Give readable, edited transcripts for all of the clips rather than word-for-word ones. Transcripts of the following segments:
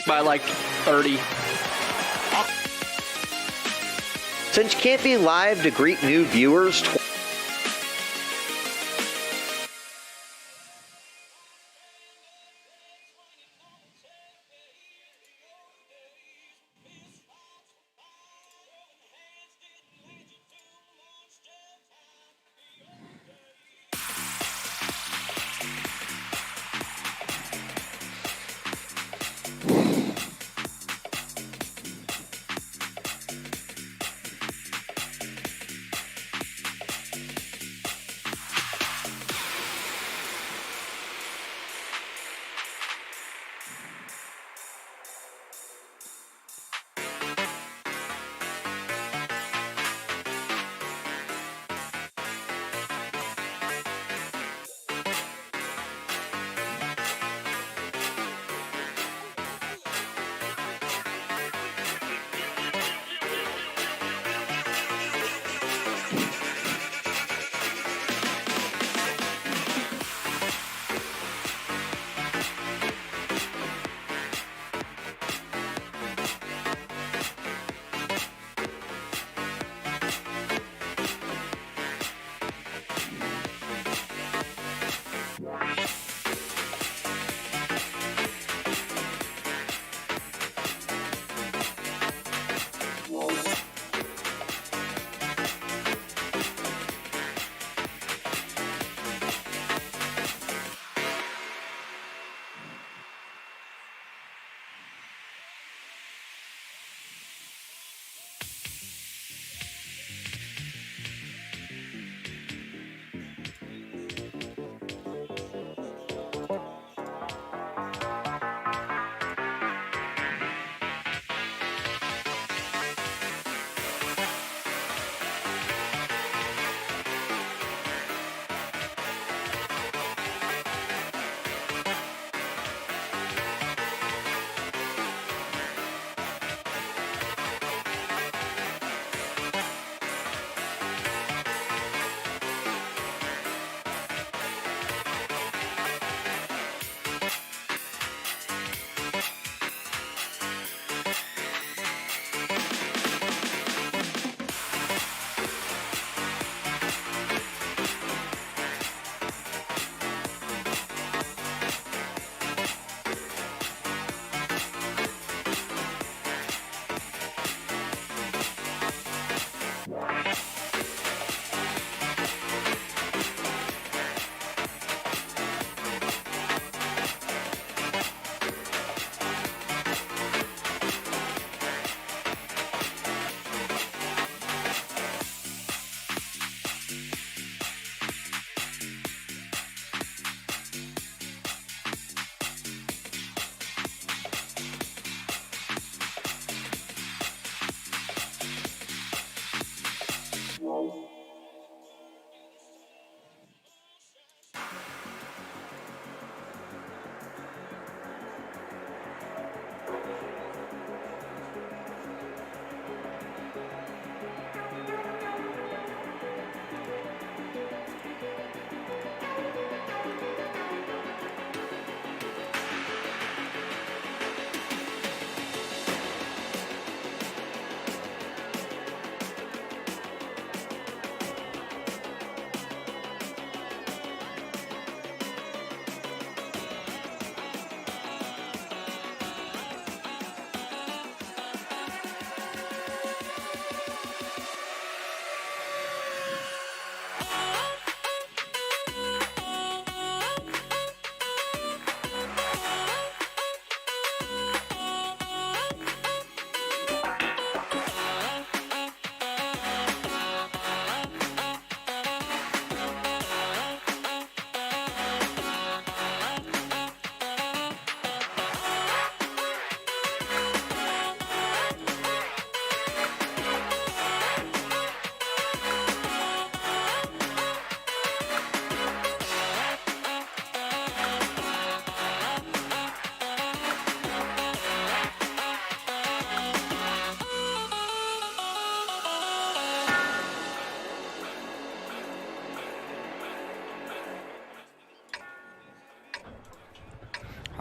by like 30. Since you can't be live to greet new viewers,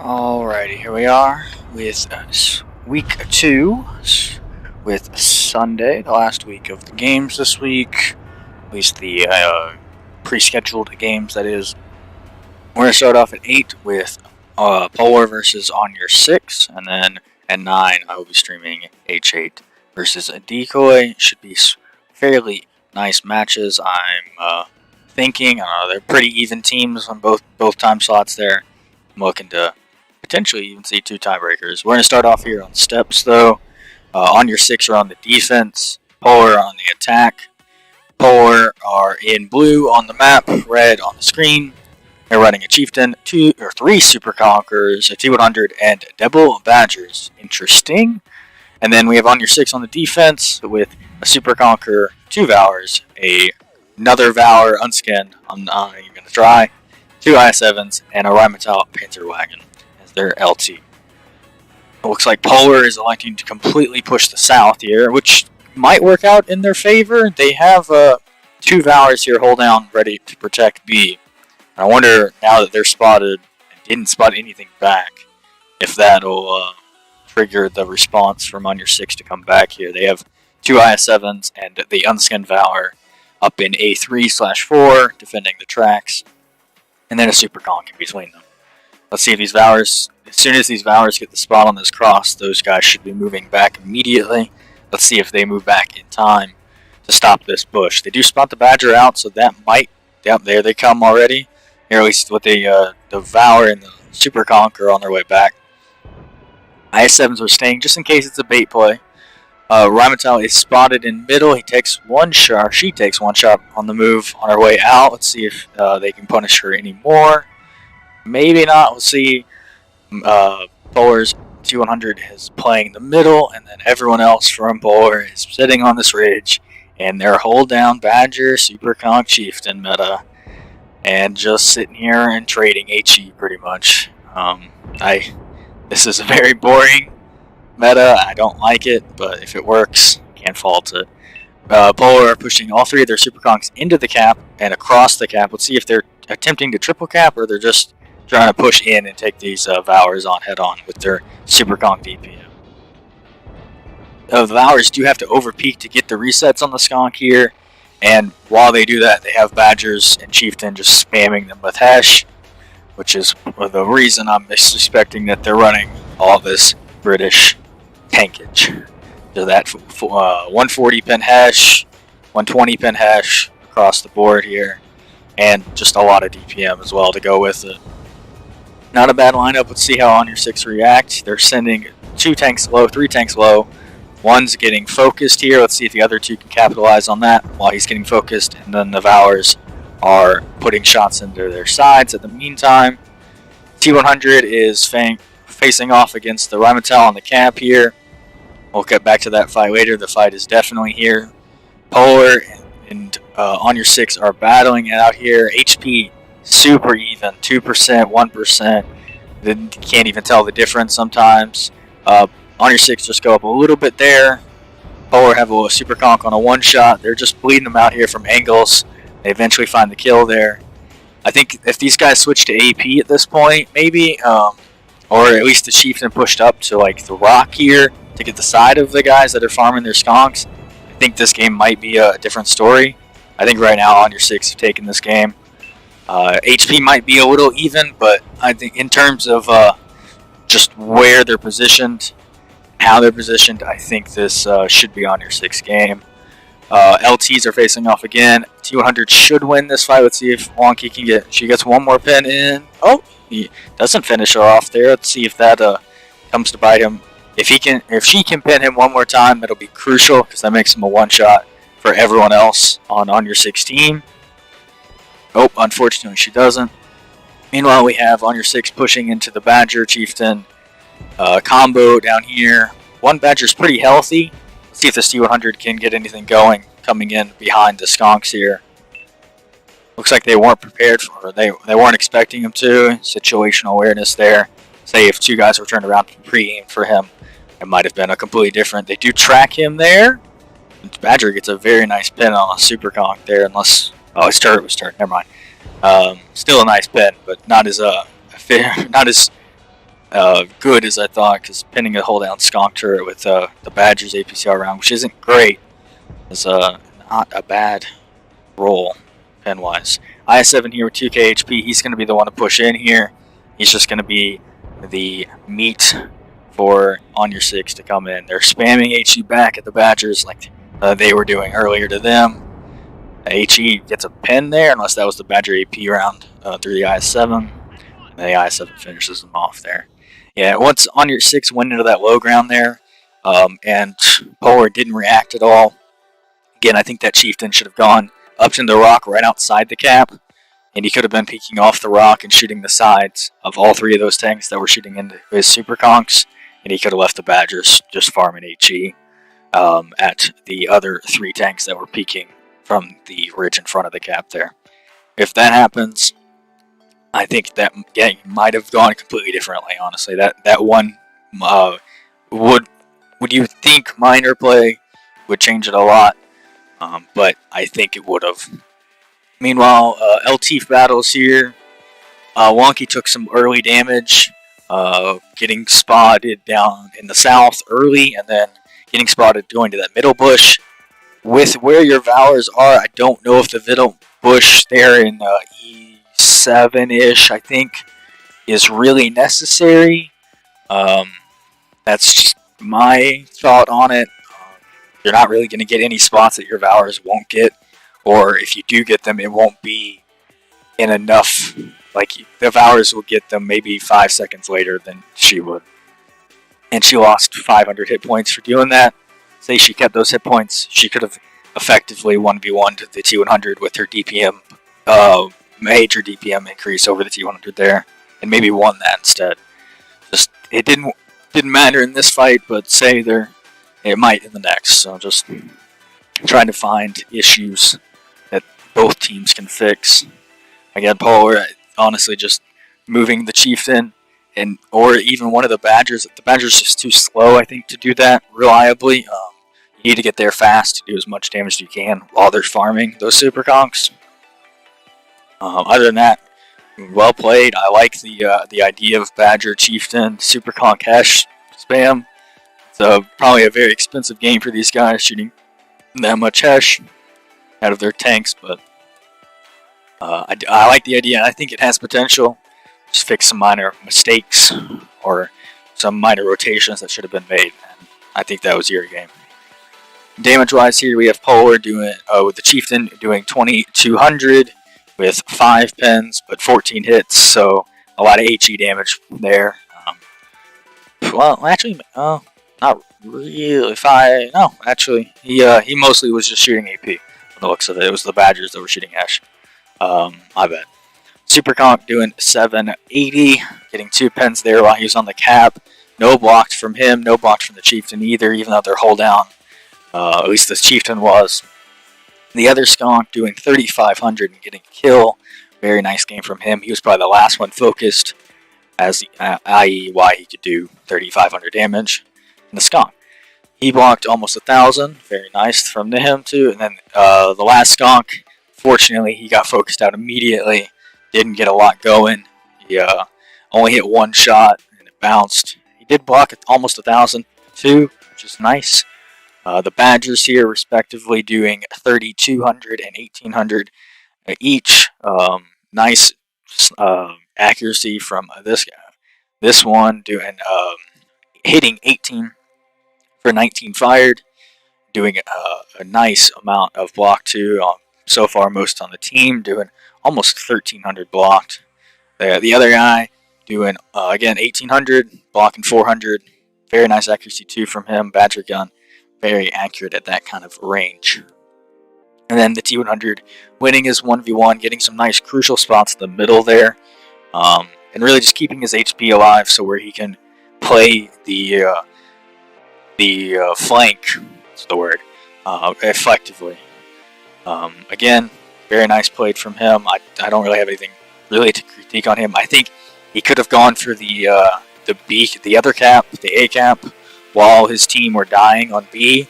Alrighty, here we are. with week 2, with Sunday, the last week of the games this week, at least the pre-scheduled games, that is. We're going to start off at 8 with Polar versus On Your 6, and then at 9 I will be streaming H8 versus a Decoy. Should be fairly nice matches, I'm thinking. They're pretty even teams on both time slots there. I'm looking to potentially even see 2 tiebreakers. We're going to start off here on steps, though. On Your 6 are on the defense, Polar on the attack. Polar are in blue on the map, red on the screen. They're running a Chieftain, 2 or 3 Super Conquerors, a T100, and Devil Badgers. Interesting. And then we have On Your 6 on the defense with a Super Conqueror, 2 Valors, another Valor unskinned, I'm not even going to try, 2 IS-7s, and a Rheinmetall Panther Wagon as their LT. It looks like Polar is electing to completely push the south here, which might work out in their favor. They have 2 Valors here, hold down, ready to protect B. I wonder, now that they're spotted and didn't spot anything back, if that'll trigger the response from On Your 6 to come back here. They have 2 IS-7s and the unskinned Valor up in A3/4, defending the tracks, and then a Super Conk in between them. Let's see if these Valors, as soon as these Valors get the spot on this cross, those guys should be moving back immediately. Let's see if they move back in time to stop this bush. They do spot the Badger out, so that might, yep, there they come already. Here, at least with the Valor and the Super Conk are on their way back. IS-7s are staying just in case it's a bait play. Rheinmetall is spotted in middle. He takes 1 shot. She takes 1 shot on the move on her way out. Let's see if they can punish her anymore. Maybe not. We'll see. Polar's T100 is playing the middle, and then everyone else from Polar is sitting on this ridge, and they're hold down Badger, Super Conk, Chieftain meta. And just sitting here and trading HE pretty much. This is a very boring meta. I don't like it, but if it works, can't fault it. Polar are pushing all 3 of their Super Conks into the cap and across the cap. Let's see if they're attempting to triple cap or they're just trying to push in and take these Valors on head on with their Super Conk DPM. The Valors do have to overpeak to get the resets on the Skonk here. And while they do that, they have Badgers and Chieftain just spamming them with Hesh, which is the reason I'm suspecting that they're running all this British tankage. So that 140 pin Hesh, 120 pin Hesh across the board here, and just a lot of DPM as well to go with it. Not a bad lineup. Let's see how On Your 6 react. They're sending 2 tanks low, 3 tanks low. One's getting focused here. Let's see if the other 2 can capitalize on that while he's getting focused. And then the Valors are putting shots into their sides. At the meantime, T100 is facing off against the Rheinmetall on the cap here. We'll get back to that fight later. The fight is definitely here. Polar and On Your 6 are battling it out here. HP super even, 2%, 1%. They can't even tell the difference sometimes. On Your 6 just go up a little bit there. Polar have a Super Conk on a 1-shot. They're just bleeding them out here from angles. They eventually find the kill there. I think if these guys switch to AP at this point, maybe, or at least the Chieftain pushed up to like the rock here to get the side of the guys that are farming their Skonks, I think this game might be a different story. I think right now On Your 6 have taken this game. HP might be a little even, but I think in terms of just where they're positioned, how they're positioned, I think this should be On Your 6 game. LTs are facing off again. T100 should win this fight. Let's see if Wonky can she gets 1 more pin in. Oh, he doesn't finish her off there. Let's see if that comes to bite him. If she can pin him 1 more time, it'll be crucial because that makes him a 1-shot for everyone else on Your 6 team. Oh, unfortunately she doesn't. Meanwhile, we have On Your 6 pushing into the Badger Chieftain combo down here. One Badger's pretty healthy. Let's see if this T100 can get anything going coming in behind the Skonks here. Looks like they weren't prepared for it. They weren't expecting him to. Situational awareness there. Say if 2 guys were turned around to pre-aim for him, it might have been a completely different. They do track him there. Badger gets a very nice pin on a Super Conk there, unless his turret was turned. Never mind. Still a nice pin, but not as good as I thought, because pinning a hold down skunk turret with the Badger's APCR round, which isn't great, is not a bad roll pin wise. IS7 here with 2k HP. He's going to be the one to push in here. He's just going to be the meat for on your 6 to come in. They're spamming HE back at the Badgers like they were doing earlier to them. HE gets a pin there, unless that was the Badger AP round through the IS7. And the IS7 finishes them off there. Yeah, once on your 6 went into that low ground there, and Polar didn't react at all. Again, I think that Chieftain should have gone up to the rock right outside the cap, and he could have been peeking off the rock and shooting the sides of all 3 of those tanks that were shooting into his super conks, and he could have left the Badgers just farming HE at the other 3 tanks that were peeking from the ridge in front of the cap there. If that happens, I think that game might have gone completely differently, honestly. That one would you think minor play would change it a lot, but I think it would have. Meanwhile, LT battles here. Wonky took some early damage, getting spotted down in the south early, and then getting spotted going to that middle bush. With where your Valors are, I don't know if the middle bush there in E7-ish, I think, is really necessary. That's just my thought on it. You're not really going to get any spots that your Valors won't get, or if you do get them, it won't be in enough. Like, the Valors will get them maybe 5 seconds later than she would. And she lost 500 hit points for doing that. Say she kept those hit points, she could have effectively 1v1'd the T100 with her DPM, major DPM increase over the T100 there, and maybe won that instead. Just, it didn't matter in this fight, but say it might in the next. So just trying to find issues that both teams can fix. Again, Polar, honestly, just moving the Chieftain, or even one of the Badgers. The Badger's just too slow, I think, to do that reliably. You need to get there fast to do as much damage as you can while they're farming those super conks. Other than that, well played. I like the idea of Badger Chieftain super conk hash spam. So probably a very expensive game for these guys shooting that much hash out of their tanks, but I like the idea, and I think it has potential. Just fix some minor mistakes or some minor rotations that should have been made. And I think that was your game. Damage-wise here, we have Polar doing with the Chieftain doing 2200 with 5 pins, but 14 hits, so a lot of HE damage there. Well, actually, not really. No, actually, he mostly was just shooting AP. From the looks of it, it was the Badgers that were shooting Ash. My bad. Super Conk doing 780, getting 2 pins there while he was on the cap. No blocked from him, no blocked from the Chieftain either, even though they're hold down. At least the Chieftain was. The other skunk doing 3,500 and getting a kill. Very nice game from him. He was probably the last one focused, as i.e. why he could do 3,500 damage in the skunk. He blocked almost 1,000. Very nice from him too. And then the last skunk, fortunately, he got focused out immediately. Didn't get a lot going. He only hit 1 shot and it bounced. He did block almost 1,000 too, which is nice. The Badgers here, respectively, doing 3,200 and 1,800 each. Nice accuracy from this guy. This one doing hitting 18 for 19 fired, doing a nice amount of block too. So far, most on the team doing almost 1,300 blocked. The other guy doing again 1,800, blocking 400. Very nice accuracy too from him. Badger gun. Very accurate at that kind of range. And then the T100 winning his 1v1, getting some nice crucial spots in the middle there, and really just keeping his HP alive so where he can play the flank, that's the word, effectively. Again, very nice played from him. I don't really have anything really to critique on him. I think he could have gone for the other cap, the A cap, while his team were dying on B.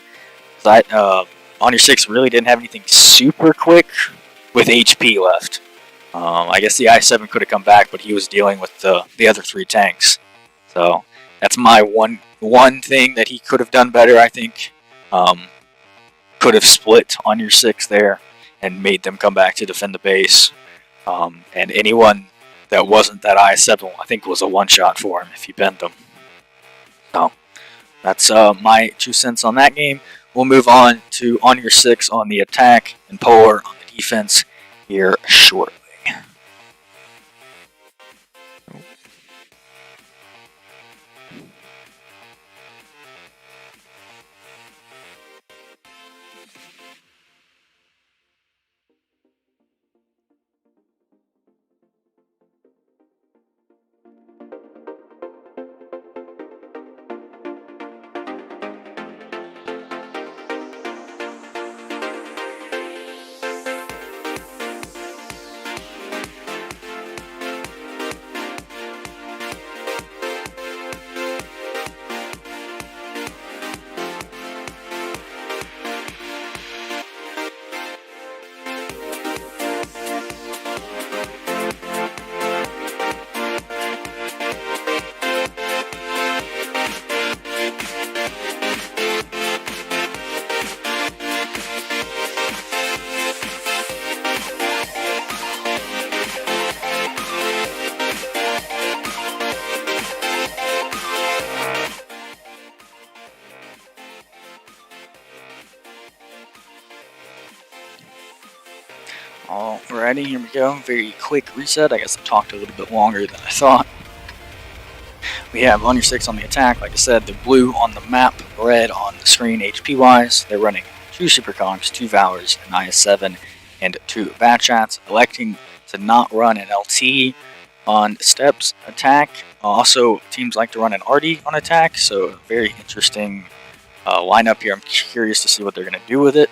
But on your 6 really didn't have anything super quick with HP left. I guess the I7 could have come back, but he was dealing with the other 3 tanks. So that's my one thing that he could have done better, I think. Could have split on your 6 there and made them come back to defend the base. And anyone that wasn't that IS-7, I think, was a one-shot for him if he bent them. So that's my 2 cents on that game. We'll move on to on your 6 on the attack and Polar on the defense here shortly. Alrighty, here we go. Very quick reset. I guess I talked a little bit longer than I thought. We have on your 6 on the attack, like I said, the blue on the map, red on the screen HP wise. They're running 2 Super Conks, 2 Valors, an IS-7, and 2 Batchats, electing to not run an LT on steps attack. Also, teams like to run an RD on attack, so very interesting lineup here. I'm curious to see what they're going to do with it.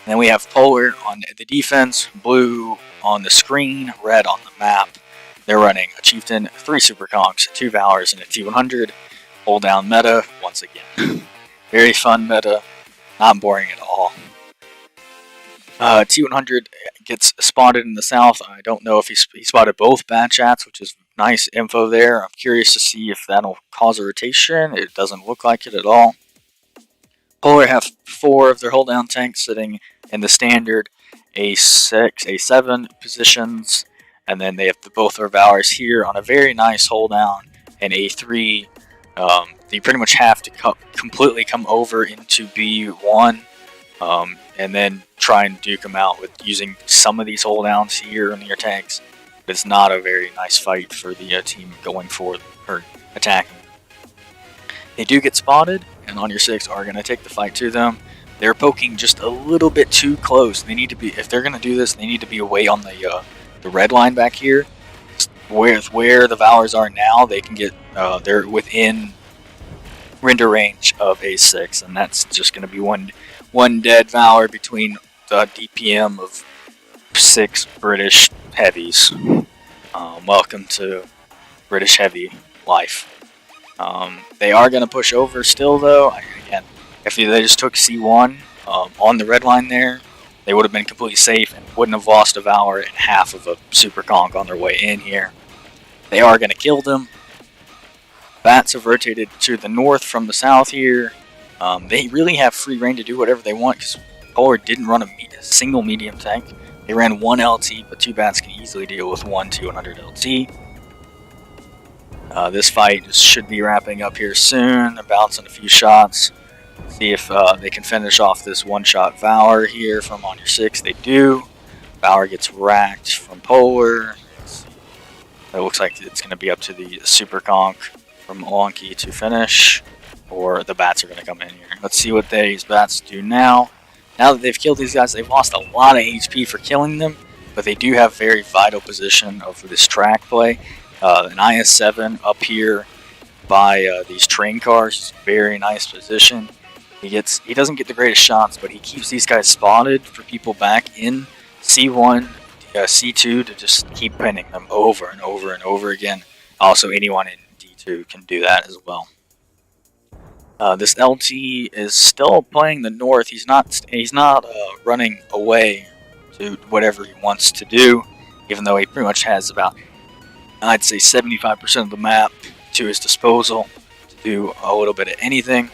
And then we have Polar on the defense, blue on the screen, red on the map. They're running a Chieftain, 3 Super Conks, 2 Valors, and a T100. Hold down meta once again. Very fun meta, not boring at all. T100 gets spotted in the south. I don't know if he spotted both Batchats, which is nice info there. I'm curious to see if that'll cause a rotation. It doesn't look like it at all. Polar have 4 of their hold down tanks sitting in the standard A6, A7 positions, and then they have both their Valors here on a very nice hold down and A3. You pretty much have to completely come over into B1 and then try and duke them out with using some of these hold downs here in your tanks. But it's not a very nice fight for the team going forward or attacking. They do get spotted, and on your 6 are going to take the fight to them. They're poking just a little bit too close. They need to be, if they're going to do this, they need to be away on the red line back here. Where the Valors are now, they can get, they're within render range of A6, and that's just going to be one dead Valor between the DPM of 6 British heavies. Welcome to British heavy life. They are going to push over still, though. Again, if they just took C1 on the red line there, they would have been completely safe and wouldn't have lost a Valor and half of a Super Conk on their way in here. They are going to kill them. Bats have rotated to the north from the south here. They really have free reign to do whatever they want because Polar didn't run a single medium tank. They ran 1 LT, but 2 Bats can easily deal with 1 T100 LT. This fight should be wrapping up here soon. They're bouncing a few shots. See if they can finish off this one-shot Valor here from on your 6. They do. Valor gets racked from Polar. It looks like it's going to be up to the Super Conk from Wonky to finish, or the Bats are going to come in here. Let's see what these Bats do now. Now that they've killed these guys, they've lost a lot of HP for killing them, but they do have very vital position of this track play. An IS-7 up here by these train cars, very nice position. He doesn't get the greatest shots, but he keeps these guys spotted for people back in C1, C2 to just keep pinning them over and over and over again. Also, anyone in D2 can do that as well. This LT is still playing the north. He's not running away to whatever he wants to do, even though he pretty much has about, I'd say, 75% of the map to his disposal to do a little bit of anything.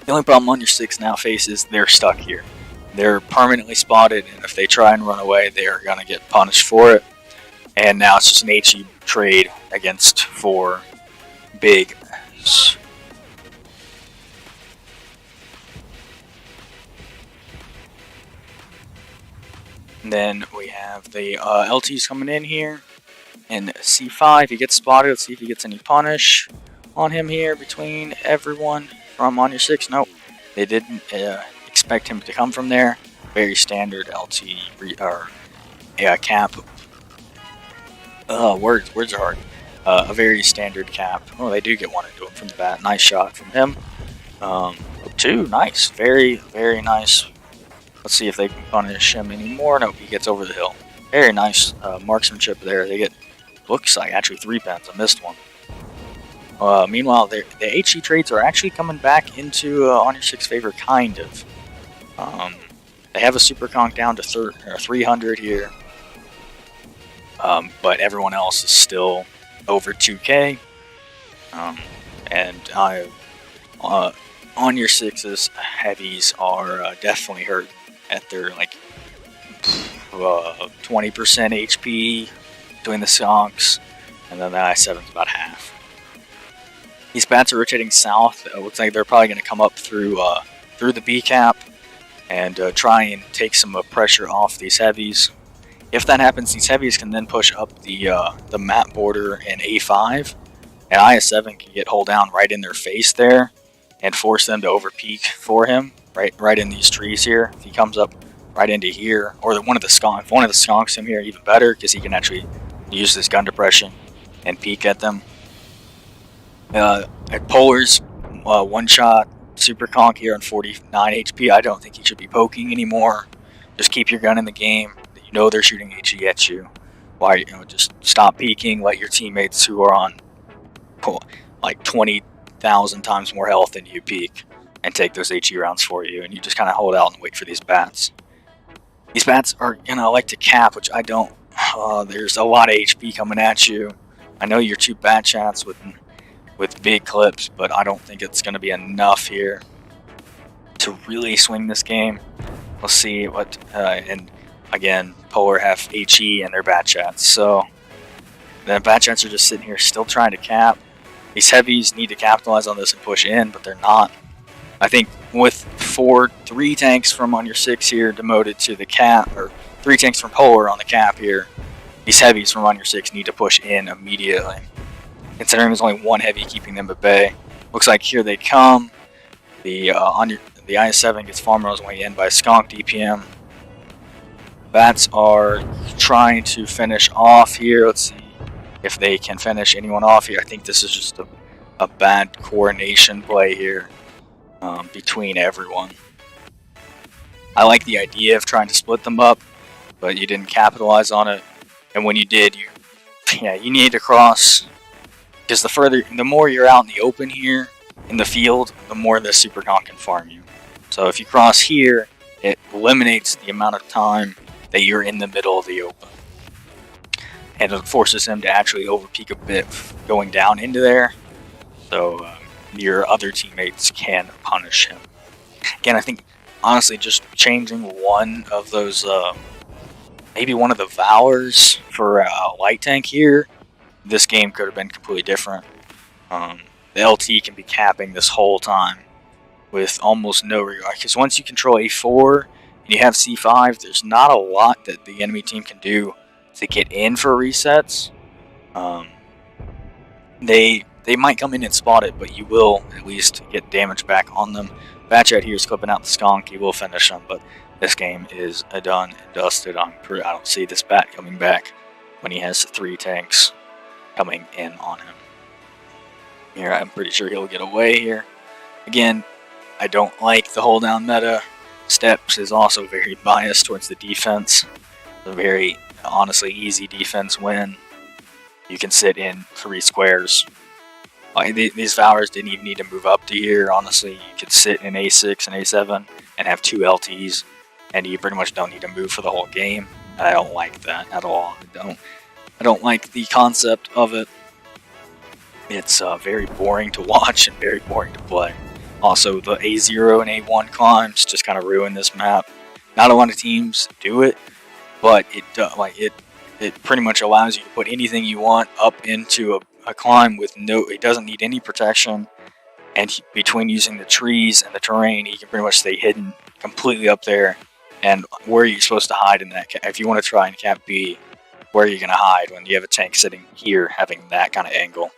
The only problem on your 6 now faces, they're stuck here. They're permanently spotted, and if they try and run away, they are going to get punished for it. And now it's just an HE trade against 4 big. And then we have the LTs coming in here. And C5, he gets spotted. Let's see if he gets any punish on him here between everyone from on your 6. Nope, they didn't expect him to come from there. Very standard LT cap. Words are hard. A very standard cap. Oh, they do get one into him from the bat. Nice shot from him. 2, nice. Very, very nice. Let's see if they can punish him anymore. Nope, he gets over the hill. Very nice marksmanship there. They get, looks like actually 3 pens. I missed one. Meanwhile, the HE trades are actually coming back into on your 6 favor, kind of. They have a super conk down to 300 here. But everyone else is still over 2K. And on your 6s, heavies are definitely hurt at their like 20% HP doing the skunks, and then the I7's about half. These bats are rotating south. It looks like they're probably going to come up through the B cap and try and take some pressure off these heavies. If that happens, these heavies can then push up the map border in A5, and IS-7 can get hold down right in their face there and force them to overpeak for him right in these trees here. If he comes up right into here, or one of the skunks him here, even better, because he can actually use this gun depression and peek at them. At Polar's one-shot super conk here on 49 HP, I don't think he should be poking anymore. Just keep your gun in the game. You know they're shooting HE at you. Why, just stop peeking. Let your teammates who are on like 20,000 times more health than you peek and take those HE rounds for you, and you just kind of hold out and wait for these bats. These bats are like to cap, which I don't. There's a lot of HP coming at you. I know you're 2 bat chats with big clips, but I don't think it's going to be enough here to really swing this game. We'll see what and again, Polar have HE and their bat chats, so the bat chats are just sitting here still trying to cap. These heavies need to capitalize on this and push in, but they're not. I think with 3 tanks from on your 6 here demoted to the cap, or 3 tanks from Polar on the cap here, these heavies from on your 6 need to push in immediately. Considering there's only 1 heavy keeping them at bay. Looks like here they come. The IS-7 gets farmed on his way in by skunk DPM. Bats are trying to finish off here. Let's see if they can finish anyone off here. I think this is just a bad coordination play here between everyone. I like the idea of trying to split them up, but you didn't capitalize on it. And when you did, you need to cross, because the more you're out in the open here in the field, the more the super conk can farm you. So if you cross here, it eliminates the amount of time that you're in the middle of the open, and it forces him to actually overpeak a bit going down into there, so your other teammates can punish him. Again, I think honestly just changing one of those, maybe one of the Valors for a light tank here, this game could have been completely different. The LT can be capping this whole time with almost no regard, because once you control A4 and you have C5, there's not a lot that the enemy team can do to get in for resets. They might come in and spot it, but you will at least get damage back on them. Batchat here is clipping out the skunk. He will finish them, but this game is done and dusted. I don't see this bat coming back when he has 3 tanks coming in on him. Here, I'm pretty sure he'll get away here. Again, I don't like the hold down meta. Steps is also very biased towards the defense. A very, honestly, easy defense win. You can sit in 3 squares. These Valors didn't even need to move up to here. Honestly, you could sit in A6 and A7 and have 2 LTs, and you pretty much don't need to move for the whole game. And I don't like that at all. I don't like the concept of it. It's very boring to watch and very boring to play. Also, the A0 and A1 climbs just kind of ruin this map. Not a lot of teams do it, but it pretty much allows you to put anything you want up into a climb with it doesn't need any protection, and between using the trees and the terrain, you can pretty much stay hidden completely up there. And where are you supposed to hide in that? If you want to try in Cap B, where are you going to hide when you have a tank sitting here having that kind of angle?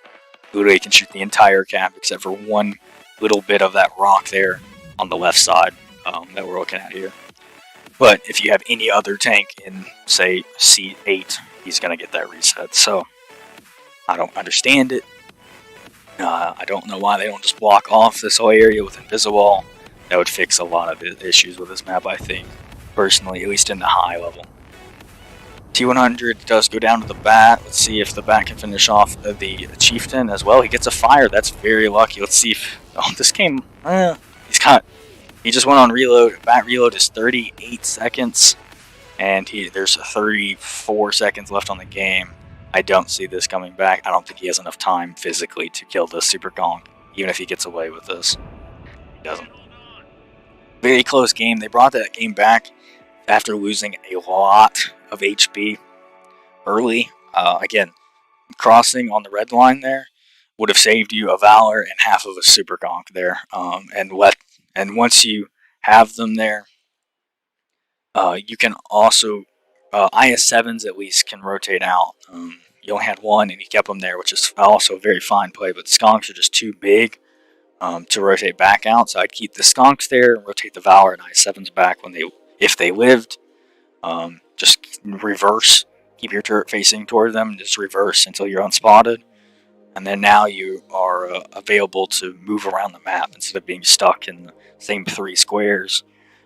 Literally can shoot the entire cap except for one little bit of that rock there on the left side that we're looking at here. But if you have any other tank in, say, C8, he's going to get that reset. So I don't understand it. I don't know why they don't just block off this whole area with Invisible. That would fix a lot of issues with this map, I think, personally, at least in the high level. T100 does go down to the bat. Let's see if the bat can finish off the Chieftain as well. He gets a fire. That's very lucky. Let's see if... Oh, this game... He just went on reload. Bat reload is 38 seconds. And there's 34 seconds left on the game. I don't see this coming back. I don't think he has enough time physically to kill this Super Gong, even if he gets away with this. He doesn't. Very close game. They brought that game back after losing a lot of HP early. Again, crossing on the red line there would have saved you a Valor and half of a Super Gonk there. And once you have them there, you can also IS-7s at least can rotate out. You only had one and you kept them there, which is also a very fine play, but the Skonks are just too big to rotate back out, so I'd keep the Skonks there and rotate the Valor and IS-7s back if they lived. Just reverse, keep your turret facing toward them, and just reverse until you're unspotted. And then now you are available to move around the map instead of being stuck in the same 3 squares,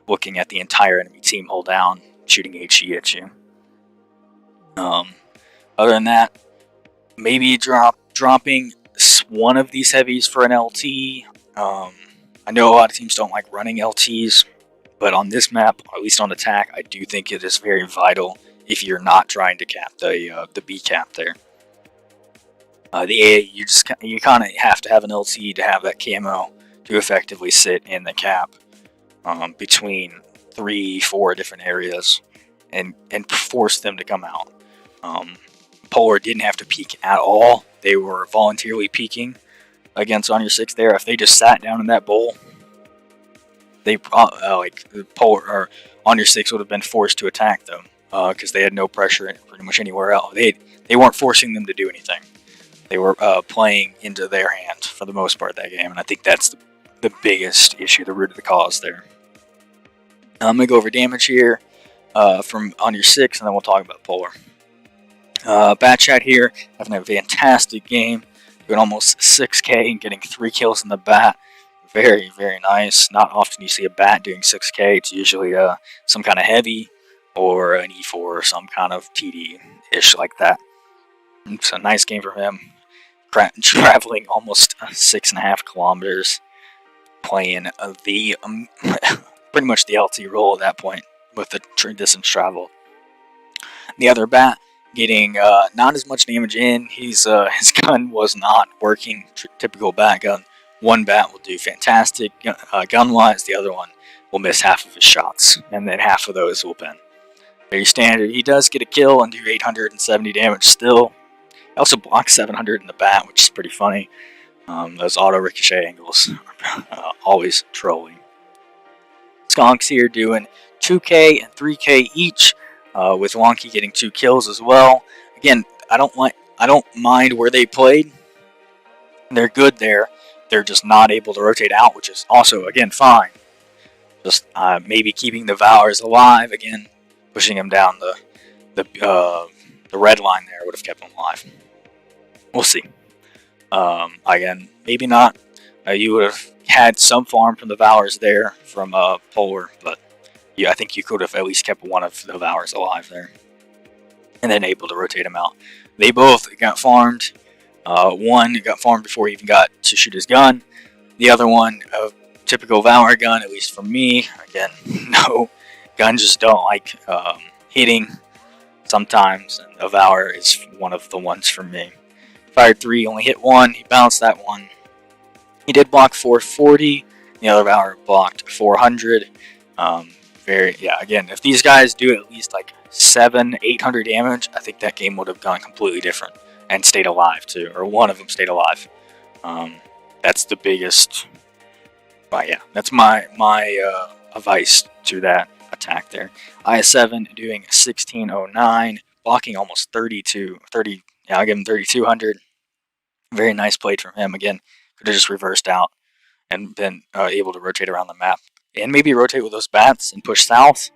looking at the entire enemy team hold down, shooting HE at you. Other than that, maybe dropping one of these heavies for an LT. I know a lot of teams don't like running LTs, but on this map, or at least on attack, I do think it is very vital if you're not trying to cap the B cap there. The A, you kind of have to have an LT to have that camo to effectively sit in the cap between 3-4 different areas and force them to come out. Polar didn't have to peek at all. They were voluntarily peeking against On Your 6 there. If they just sat down in that bowl, they Polar or On Your 6 would have been forced to attack them because they had no pressure pretty much anywhere else. They weren't forcing them to do anything. They were playing into their hand for the most part that game, and I think that's the biggest issue, the root of the cause there. I'm going to go over damage here from On Your 6, and then we'll talk about Polar. Bat Chat here, having a fantastic game, doing almost 6k and getting 3 kills in the bat. Very, very nice. Not often you see a bat doing 6k. It's usually some kind of heavy or an E4 or some kind of TD-ish like that. It's a nice game for him. Traveling almost 6.5 kilometers, playing the pretty much the LT role at that point with the distance travel. The other bat getting not as much damage in. His gun was not working. Typical bat gun. One bat will do fantastic gun-wise. The other one will miss half of his shots, and then half of those will pen. Very standard. He does get a kill and do 870 damage still. He also blocks 700 in the bat, which is pretty funny. Those auto ricochet angles are always trolling. Skonks here doing 2k and 3k each, with Wonky getting 2 kills as well. Again, I don't mind where they played. They're good there. They're just not able to rotate out, which is also, again, fine. Just maybe keeping the Valors alive, again, pushing them down the red line there would have kept them alive. We'll see. Again, maybe not. You would have had some farm from the Valors there from Polar, but yeah, I think you could have at least kept one of the Valors alive there, and then able to rotate them out. They both got farmed. One got farmed before he even got to shoot his gun. The other one, a typical Valor gun, at least for me. Again, no, guns just don't like hitting sometimes, and a Valor is one of the ones for me. Fired 3, only hit 1. He bounced that one. He did block 440. The other Valor blocked 400. Again, if these guys do at least like 700-800 damage, I think that game would have gone completely different and stayed alive too, or one of them stayed alive. That's the biggest. But yeah, that's my advice to that attack there. IS-7 doing 1609, blocking almost 30. Yeah, I'll give him 3200. Very nice play from him. Again, could have just reversed out and been able to rotate around the map. And maybe rotate with those bats and push south.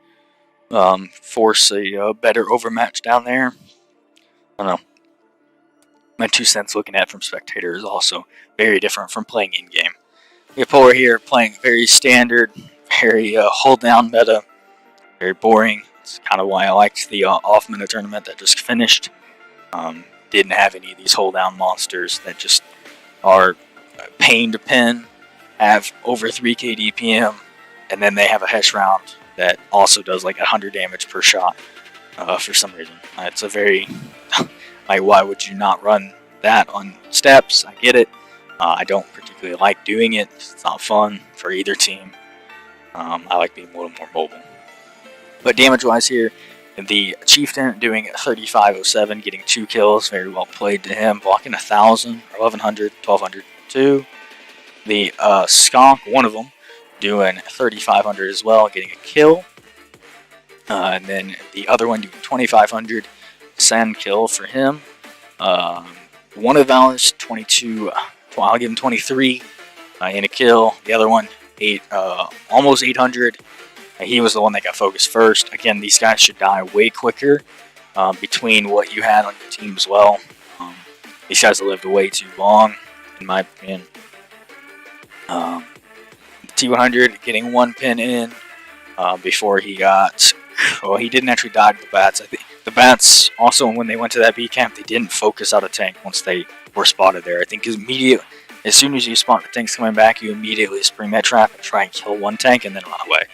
Force a better overmatch down there. I don't know. My 2 cents looking at it from spectator is also very different from playing in-game. We have Polar here playing very standard, very hold down meta, very boring. It's kind of why I liked the off meta tournament that just finished. Didn't have any of these hold down monsters that just are pain to pin, have over 3k DPM, and then they have a Hesh round that also does like 100 damage per shot for some reason. It's a very, like, why would you not run that on steps? I get it. I don't particularly like doing it. It's not fun for either team. I like being a little more mobile. But damage-wise here, the Chieftain doing 3507, getting 2 kills. Very well played to him. Blocking 1,000, 1,100, 1,200 too. The Skunk, one of them, doing 3,500 as well, getting a kill. And then the other one doing 2,500, send kill for him. One of Valor's 22, I'll give him 23 in a kill. The other one, almost 800. He was the one that got focused first. Again, these guys should die way quicker between what you had on your team as well. These guys have lived way too long, in my opinion. T100 getting 1 pin in before he got. Well, he didn't actually die to the bats. I think the bats also, when they went to that B camp, they didn't focus out a tank once they were spotted there. I think as soon as you spot the tanks coming back, you immediately spring that trap and try and kill one tank and then run away.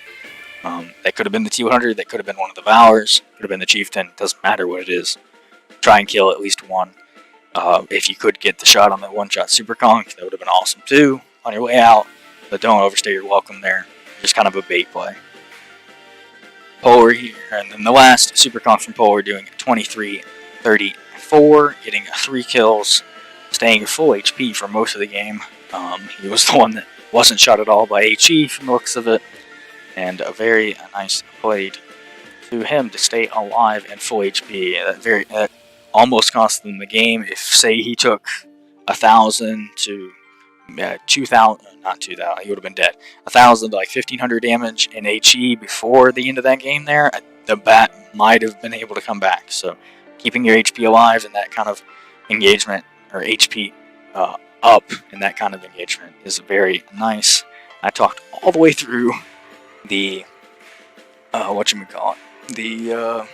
That could have been the T100. That could have been one of the Valors. Could have been the Chieftain. Doesn't matter what it is. Try and kill at least one. If you could get the shot on that one-shot Super Conk, that would have been awesome too on your way out. But don't overstay your welcome there. Just kind of a bait play. Polar here, and then the last Super Conk from Polar doing 23-34, getting 3 kills, staying full HP for most of the game. He was the one that wasn't shot at all by HE from the looks of it. And a very nice play to him to stay alive and full HP. That almost cost them the game. If, say, he took 1,000 to 2,000, not 2,000, he would have been dead. 1,000 to like 1,500 damage in HE before the end of that game there, the bat might have been able to come back. So keeping your HP alive in that kind of engagement, or HP up in that kind of engagement, is very nice. I talked all the way through the the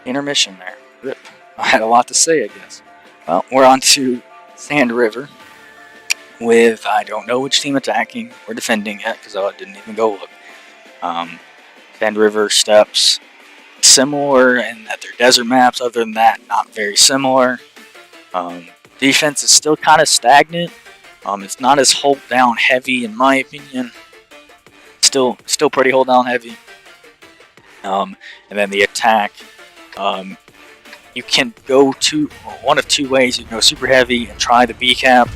intermission there. Rip. I had a lot to say, I guess. Well, we're on to Sand River with, I don't know which team attacking or defending yet because I didn't even go look. Sand River steps similar in that they're desert maps. Other than that, not very similar. Defense is still kind of stagnant. It's not as hold down heavy in my opinion. Still pretty hold down heavy. And then the attack, you can go one of 2 ways. You can go super heavy and try the B cap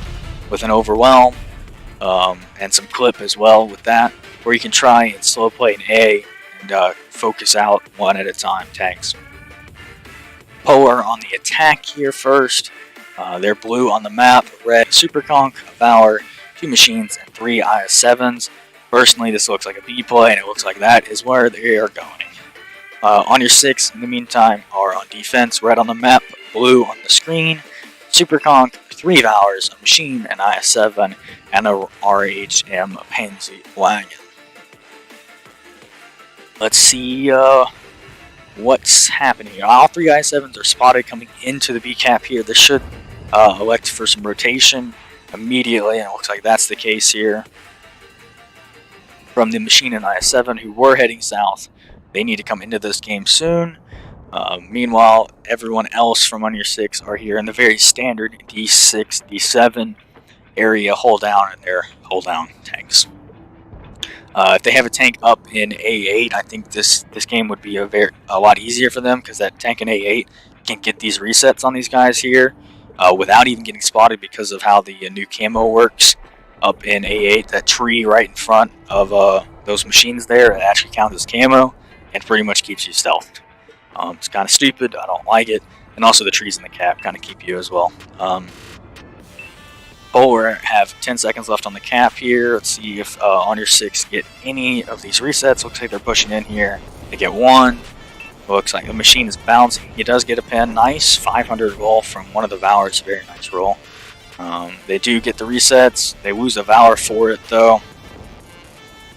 with an overwhelm and some clip as well with that, or you can try and slow play an A and focus out one at a time tanks. Polar on the attack here first. They're blue on the map, red Super Conk, a Valor, 2 machines, and 3 IS-7s. Personally, this looks like a B play, and it looks like that is where they are going. On your 6, in the meantime, are on defense, red on the map, blue on the screen, Super Conk, 3 Valors, a machine, an IS-7, and a RHM Pansy wagon. Let's see what's happening here. All 3 IS-7s are spotted coming into the B cap here. This should elect for some rotation immediately, and it looks like that's the case here. From the machine and IS-7 who were heading south, they need to come into this game soon. Meanwhile, everyone else from on your 6 are here in the very standard D6, D7 area hold down in their hold down tanks. If they have a tank up in A8, I think this game would be a lot easier for them, because that tank in A8 can get these resets on these guys here without even getting spotted, because of how the new camo works. Up in A8, that tree right in front of those machines there, it actually counts as camo and pretty much keeps you stealthed. It's kind of stupid, I don't like it, and also the trees in the cap kind of keep you as well. Bowler have 10 seconds left on the cap here. Let's see if on your 6 get any of these resets. Looks like they're pushing in here. They get one. Looks like the machine is bouncing. He does get a pin. Nice 500 roll from one of the Valors. Very nice roll. They do get the resets. They lose a Valor for it though.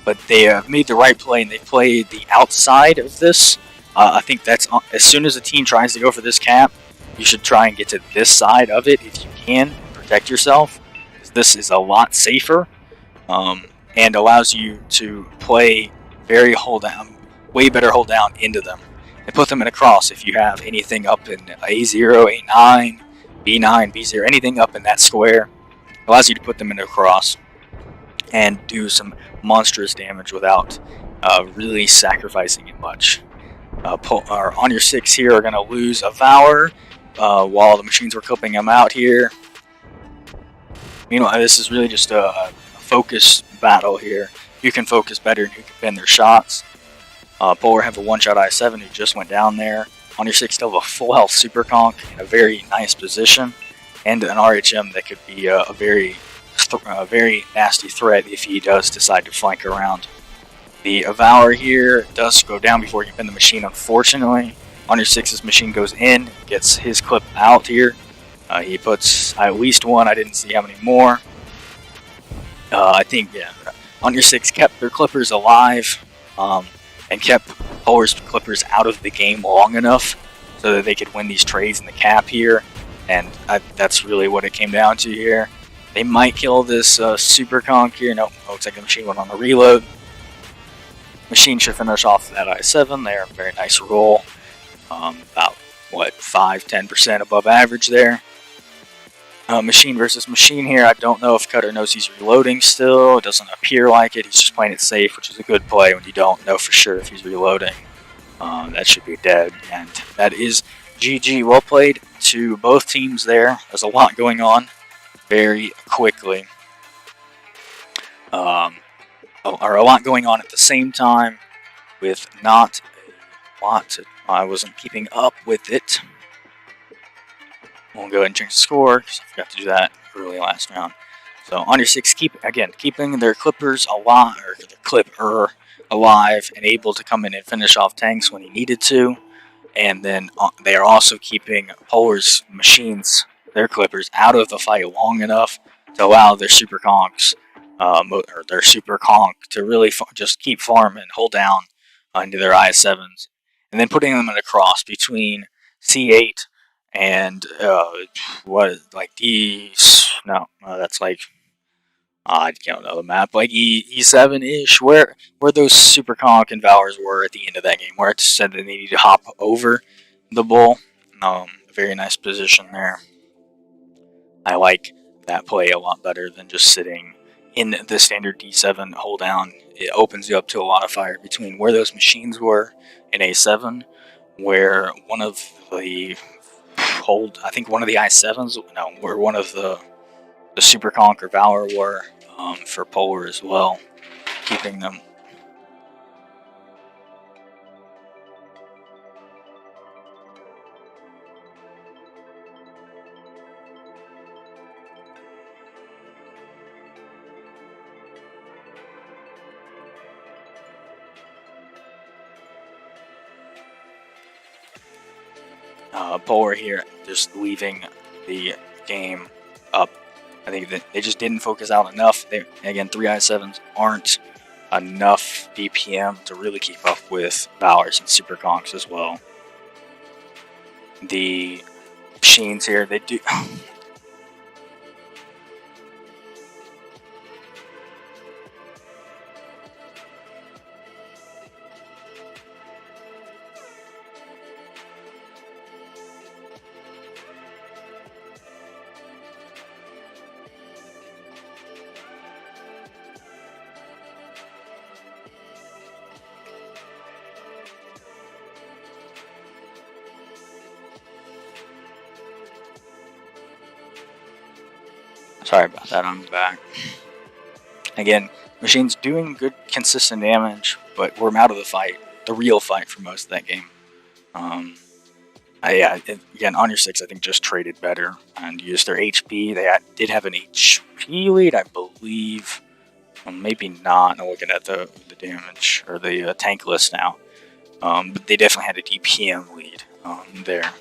But they made the right play, and they played the outside of this. I think that's as soon as a team tries to go for this cap, you should try and get to this side of it if you can, and protect yourself. This is a lot safer and allows you to play very hold down, way better hold down into them, and put them in a cross. If you have anything up in A0, A9, B9, B0, anything up in that square, allows you to put them in a cross and do some monstrous damage without really sacrificing it much. On your 6 here are going to lose a Valor while the machines were clipping them out here. Meanwhile, this is really just a focus battle here. You can focus better and you can bend their shots. Bowler have a one-shot I7 who just went down there. On your 6 still have a full health Super Conk in a very nice position, and an RHM that could be a very nasty threat if he does decide to flank around. The Valor here does go down before he can bend the machine, unfortunately. On your 6's machine goes in, gets his clip out here. He puts at least one. I didn't see how many more. I think, yeah, on your 6 kept their clippers alive and kept Bowler's clippers out of the game long enough so that they could win these trades in the cap here. And that's really what it came down to here. They might kill this Super Conk here. Nope, looks like the machine went on a reload. Machine should finish off that I7 there. Very nice roll. About, what, 5-10% above average there. Machine versus machine here. I don't know if Cutter knows he's reloading still. It doesn't appear like it. He's just playing it safe, which is a good play when you don't know for sure if he's reloading. That should be dead. And that is GG. Well played to both teams there. There's a lot going on very quickly. Or a lot going on at the same time with not a lot. I wasn't keeping up with it. We'll go ahead and change the score, because I forgot to do that early last round. So on your 6, keeping their clippers alive, or the clipper alive, and able to come in and finish off tanks when he needed to. And then they are also keeping Polar's machines, their clippers, out of the fight long enough to allow their Super Conks, or their Super Conk, to really just keep farming, hold down into their I7s, and then putting them in a cross between C8 and that's like, I don't know the map, like E7-ish, where those Super Conk and Valors were at the end of that game, where it said that they needed to hop over the bull. Very nice position there. I like that play a lot better than just sitting in the standard D7 hold down. It opens you up to a lot of fire between where those machines were in A7, where one of the I think one of the I7s, where one of the Super Conk or Valor were for Polar as well, keeping them. Polar here just leaving the game up. I think that they just didn't focus out enough. Again, 3 I7s aren't enough BPM to really keep up with Valors and Super Conks as well. The machines here, they do. Sorry about that, I'm back. Again, machines doing good, consistent damage, but we're out of the fight, the real fight for most of that game. Again, on your 6, I think just traded better and used their HP. They did have an HP lead, I believe. Well, maybe not. I'm looking at the damage or the tank list now. But they definitely had a DPM lead there.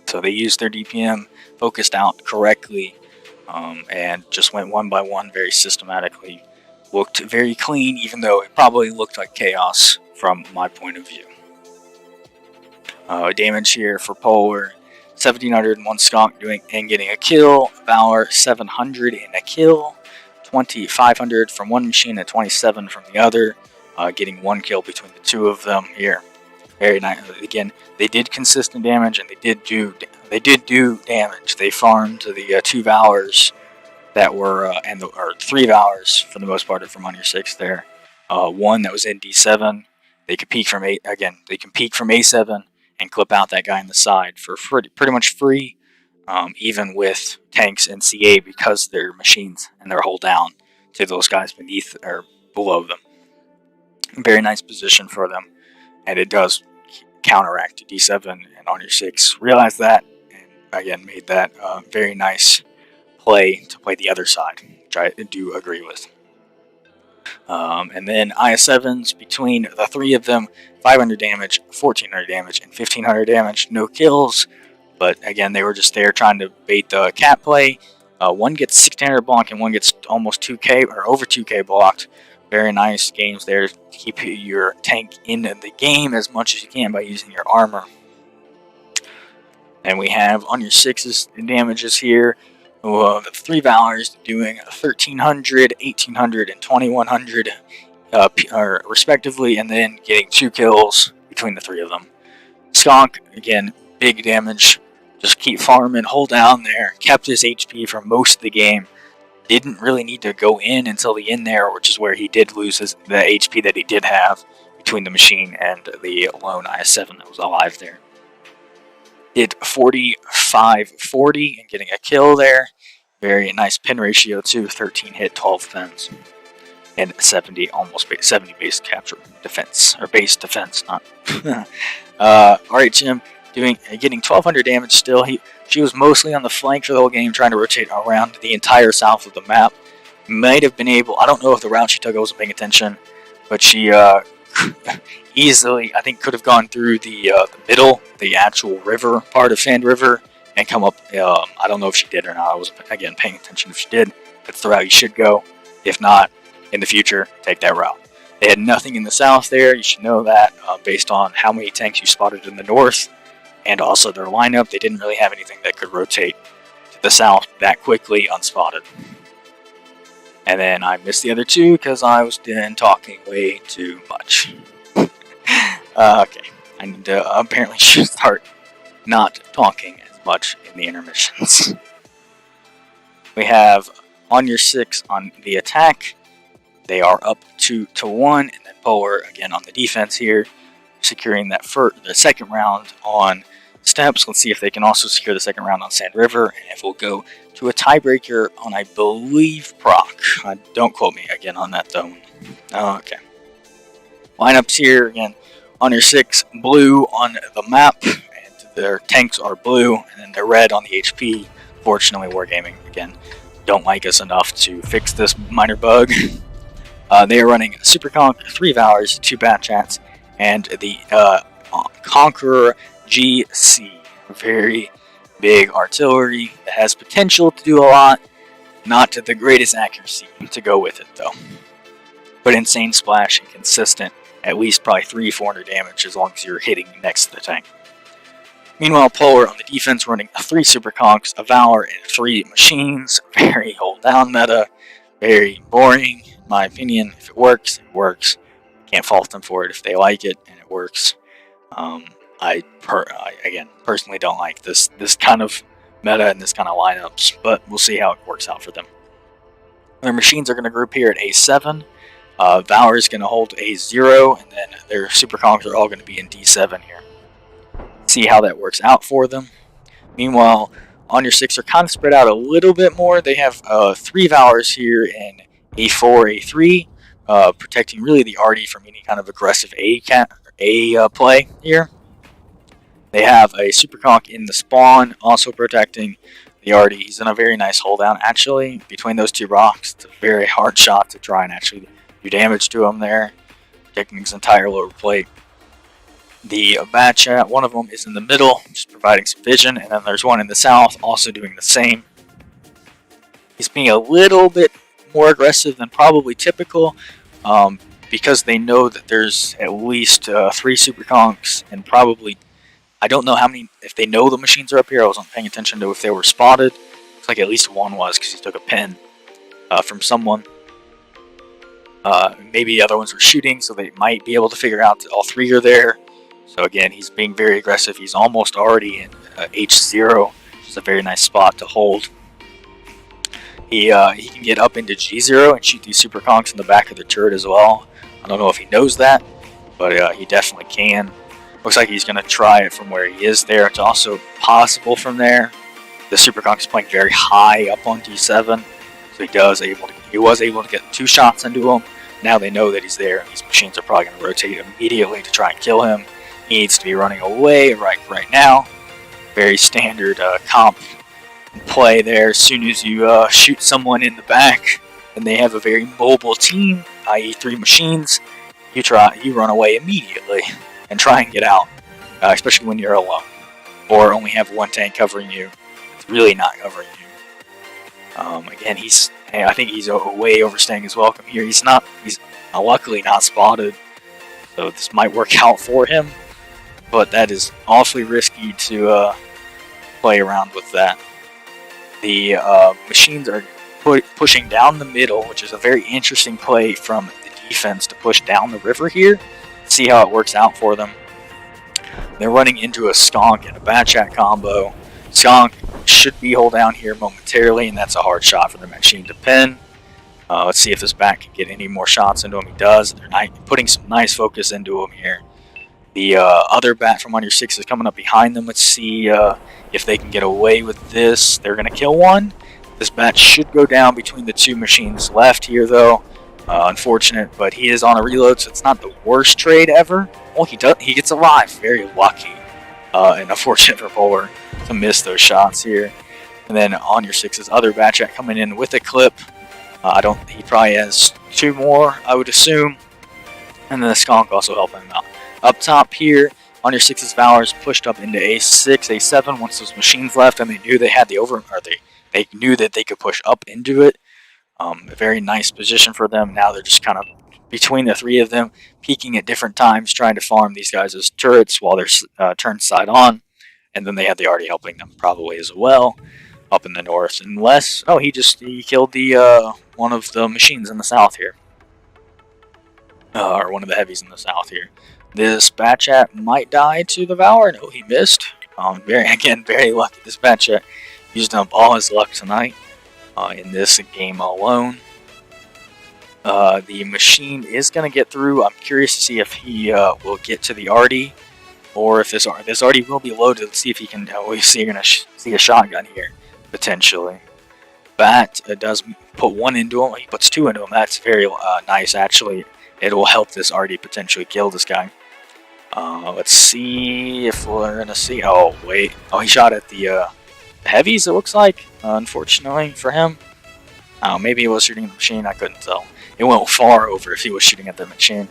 So they used their DPM, focused out correctly, and just went one by one very systematically. Looked very clean, even though it probably looked like chaos from my point of view. Damage here for Polar, 1701 skunk doing and getting a kill. Valor 700 in a kill. 2500 from one machine and 27 from the other, getting 1 kill between the two of them here. Very nice. Again, they did consistent damage and they did do damage. They farmed the 2 Valors that were or 3 Valors for the most part from on your 6 there. One that was in D7. They could peek from They can peek from A7 and clip out that guy on the side for pretty much free. Even with tanks and CA, because they're machines and they're hold down to those guys beneath or below them. Very nice position for them, and it does counteract to D7 and on your 6. Realize that, and again made that very nice play to play the other side, which I do agree with. And then IS7s between the 3 of them, 500 damage, 1400 damage, and 1500 damage. No kills. But again, they were just there trying to bait the cat play. One gets 1600 block and one gets almost 2k or over 2k blocked. Very nice games there to keep your tank in the game as much as you can by using your armor. And we have on your 6's damages here. The 3 Valors doing 1300, 1800, and 2100 respectively, and then getting 2 kills between the 3 of them. Skunk, again, big damage. Just keep farming, hold down there. Kept his HP for most of the game. Didn't really need to go in until the end there, which is where he did lose the HP that he did have between the machine and the lone IS7 that was alive there. Did 45-40 and getting a kill there. Very nice pin ratio too. 13 hit, 12 pins, and 70 base capture defense or base defense. Not. RHM getting 1200 damage still. She was mostly on the flank for the whole game, trying to rotate around the entire south of the map. Might have been able. I don't know if the route she took, I wasn't paying attention, but she easily, I think, could have gone through the middle, the actual river part of Sand River, and come up. I don't know if she did or not. I wasn't, again, paying attention. If she did, that's the route you should go. If not, in the future, take that route. They had nothing in the south there. You should know that based on how many tanks you spotted in the north, and also their lineup. They didn't really have anything that could rotate to the south that quickly unspotted. And then I missed the other 2 because I was talking way too much. Okay, I need to apparently start not talking as much in the intermissions. We have on your 6 on the attack. They are up 2-1, and then Polar again on the defense here, securing that the second round on steps. Let's see if they can also secure the second round on Sand River, and if we'll go to a tiebreaker on, I believe, Proc. Don't quote me again on that though. Okay. Lineups here again. On your 6, blue on the map, and their tanks are blue, and then they're red on the HP. Fortunately, Wargaming again don't like us enough to fix this minor bug. They are running Super Conk, 3 Valors, 2 Bat Chats, and the Conqueror GC. Very big artillery that has potential to do a lot. Not to the greatest accuracy to go with it though. But insane splash and consistent. At least probably 300-400 damage as long as you're hitting next to the tank. Meanwhile, Polar on the defense running 3 Super Conks, a Valor, and 3 machines. Very hold down meta. Very boring, in my opinion. If it works, it works. Can't fault them for it if they like it and it works. I personally don't like this kind of meta and this kind of lineups, but we'll see how it works out for them. Their machines are going to group here at A7. Valor is going to hold A0, and then their Super Conks are all going to be in D7 here. See how that works out for them. Meanwhile, On your 6 are kind of spread out a little bit more. They have 3 Valors here in A4, A3, protecting really the Artie from any kind of aggressive A play here. They have a Super Conk in the spawn, also protecting the Artie. He's in a very nice hold down, actually, between those 2 rocks. It's a very hard shot to try and actually do damage to him there, protecting his entire lower plate. The Bat Chat, one of them is in the middle, just providing some vision, and then there's one in the south, also doing the same. He's being a little bit more aggressive than probably typical, because they know that there's at least 3 Super Conks, and probably, I don't know how many, if they know the machines are up here. I wasn't paying attention to if they were spotted. Looks like at least one was, because he took a pin from someone. Maybe the other ones were shooting, so they might be able to figure out that all 3 are there. So again, he's being very aggressive. He's almost already in H0, which is a very nice spot to hold. He can get up into G0 and shoot these Super Conks in the back of the turret as well. I don't know if he knows that, but he definitely can. Looks like he's going to try it from where he is there. It's also possible from there. The Super Conk is playing very high up on D7, so he was able to get 2 shots into him. Now they know that he's there, and these machines are probably going to rotate immediately to try and kill him. He needs to be running away right now. Very standard comp play there. As soon as you shoot someone in the back and they have a very mobile team, i.e. 3 machines, you run away immediately and try and get out, especially when you're alone or only have 1 tank covering you. It's really not covering you. Again, I think he's way overstaying his welcome here. He's luckily not spotted, so this might work out for him. But that is awfully risky to play around with that. The machines are pushing down the middle, which is a very interesting play from the defense to push down the river here. See how it works out for them. They're running into a Skunk and a Bat Chat combo. Skunk should be hold down here momentarily, and that's a hard shot for the machine to pin. Let's see if this Bat can get any more shots into him. He does. They're putting some nice focus into him here. The other Bat from on your 6 is coming up behind them. Let's see if they can get away with this. They're going to kill one. This Bat should go down between the 2 machines left here, though. Unfortunate, but he is on a reload, so it's not the worst trade ever. Well, he gets alive. Very lucky. And unfortunate for Polar to miss those shots here. And then on your 6's other Bat Chat coming in with a clip. He probably has 2 more, I would assume. And then the Skunk also helping him out. Up top here, on your 6's Valors pushed up into A6, A7 once those machines left, and they knew they had they knew that they could push up into it. A very nice position for them. Now they're just kind of between the 3 of them, peeking at different times, trying to farm these guys as turrets while they're turned side on. And then they had the Artie helping them probably as well up in the north. Unless, he killed the one of the machines in the south here. Or one of the heavies in the south here. This Bat Chat might die to the Valor. No, he missed. Very lucky. This Bat Chat used up all his luck tonight in this game alone. The machine is going to get through. I'm curious to see if he will get to the Artie, or if this Artie will be loaded. Let's see if he can. You're going to see a shotgun here, potentially. Bat does put 1 into him. He puts 2 into him. That's very nice, actually. It will help this Artie potentially kill this guy. Let's see if we're going to see. Oh, wait. Oh, he shot at the heavies, it looks like, unfortunately for him. Maybe he was shooting at the machine. I couldn't tell. It went far over if he was shooting at the machine.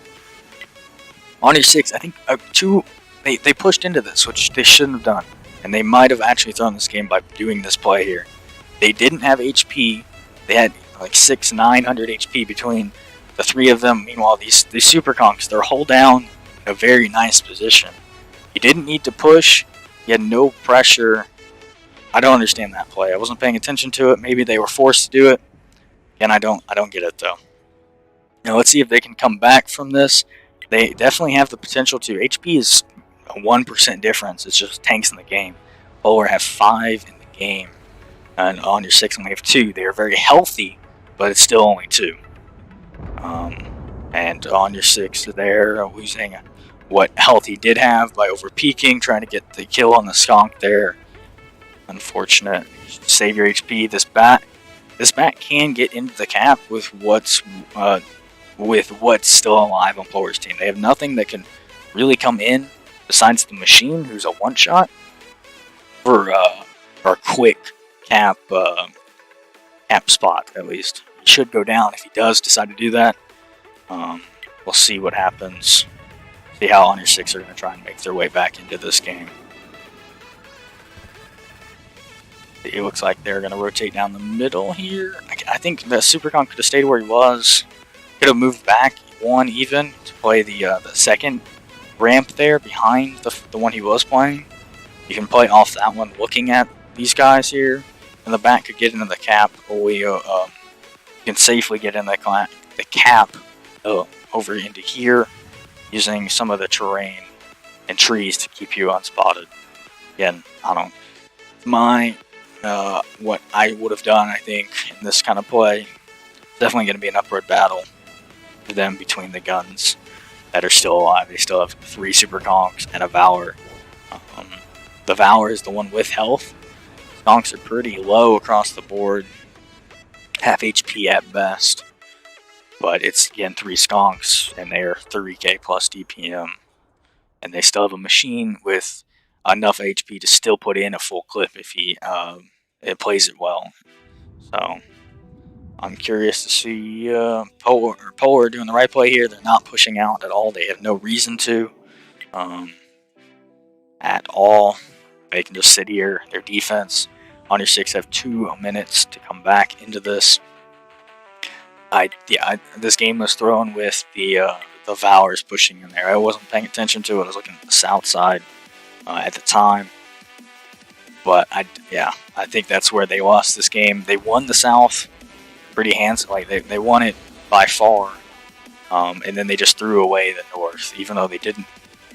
On your 6, I think 2. They pushed into this, which they shouldn't have done. And they might have actually thrown this game by doing this play here. They didn't have HP. They had like 900 HP between the 3 of them. Meanwhile, these Super Conks, they're hold down in a very nice position. You didn't need to push. You had no pressure. I don't understand that play. I wasn't paying attention to it. Maybe they were forced to do it. And I don't get it though. Now let's see if they can come back from this. They definitely have the potential to. HP is a 1% difference. It's just tanks in the game. Polar have 5 in the game. And on your 6 only have 2. They are very healthy, but it's still only 2. And on your 6 there, losing what health he did have by over peeking, trying to get the kill on the Skunk there. Unfortunate. Save your HP. This bat can get into the cap with what's still alive on Plower's team. They have nothing that can really come in besides the machine, who's a one-shot, for a quick cap spot, at least. He should go down if he does decide to do that. We'll see what happens. See how Honor 6 are going to try and make their way back into this game. It looks like they're going to rotate down the middle here. I think the Supercon could have stayed where he was. Could have moved back one even to play the second ramp there behind the one he was playing. You can play off that one looking at these guys here. And the back could get into the cap. Or you can safely get in the cap over into here using some of the terrain and trees to keep you unspotted. Again, what I would have done, I think, in this kind of play, definitely going to be an upward battle for them between the guns that are still alive. They still have 3 Super Conks and a Valor. The Valor is the one with health. Skonks are pretty low across the board, half HP at best. But it's, again, 3 Skonks, and they're 3k plus DPM. And they still have a machine with enough HP to still put in a full clip if he it plays it well. So I'm curious to see Polar doing the right play here. They're not pushing out at all. They have no reason to at all. They can just sit here. Their defense, Honor 6 have 2 minutes to come back into this. This game was thrown with the Valors pushing in there. I wasn't paying attention to it. I was looking at the south side at the time. But I think that's where they lost this game. They won the South pretty handsomely. They won it by far, and then they just threw away the North. Even though they didn't,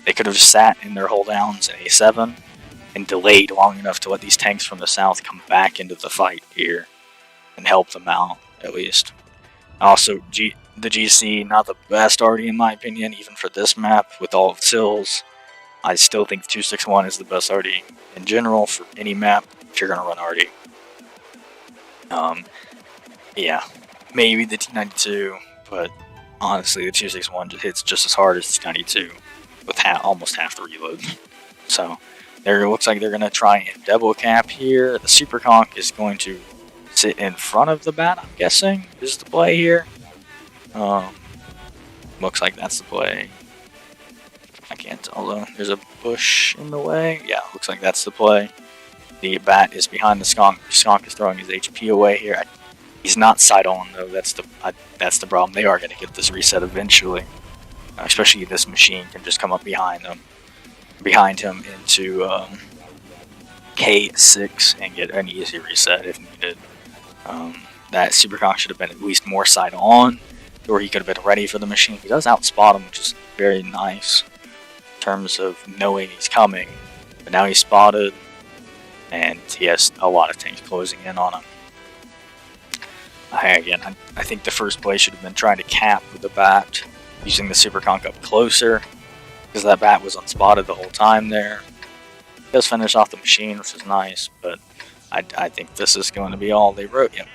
they could have just sat in their hold downs in A7 and delayed long enough to let these tanks from the South come back into the fight here and help them out at least. Also, the GC, not the best arty in my opinion, even for this map with all of Sills. I still think 261 is the best arty in general for any map if you're going to run arty. Yeah, maybe the T92, but honestly the 261 hits just as hard as the T92 with almost half the reload. So there looks like they're going to try and double cap here. The Super Conk is going to sit in front of the bat, I'm guessing, is the play here. Looks like that's the play. I can't tell though. There's a bush in the way. Yeah, looks like that's the play. The bat is behind the Skonk. Skonk is throwing his HP away here. He's not side on though. That's the problem. They are going to get this reset eventually. Especially this machine can just come up behind him into K6 and get an easy reset if needed. That Super Conk should have been at least more side on, or he could have been ready for the machine. He does outspot him, which is very nice in terms of knowing he's coming. But now he's spotted, and he has a lot of tanks closing in on him. I think the first play should have been trying to cap with the bat, using the Super Conk up closer, because that bat was unspotted the whole time there. He does finish off the machine, which is nice, but I think this is going to be all they wrote. Yep.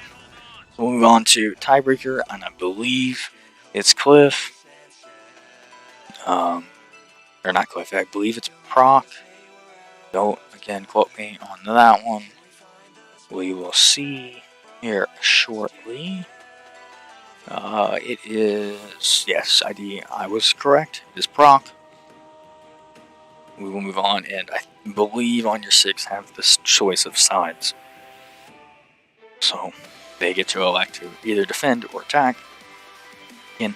So we'll move on to tiebreaker, and I believe it's Cliff. Or not Cliff, I believe it's Proc. Don't, again, quote me on that one. We will see here shortly. It is, yes, I was correct. It is Proc. We will move on, and I believe on your 6 have this choice of sides. So they get to elect to either defend or attack. Again,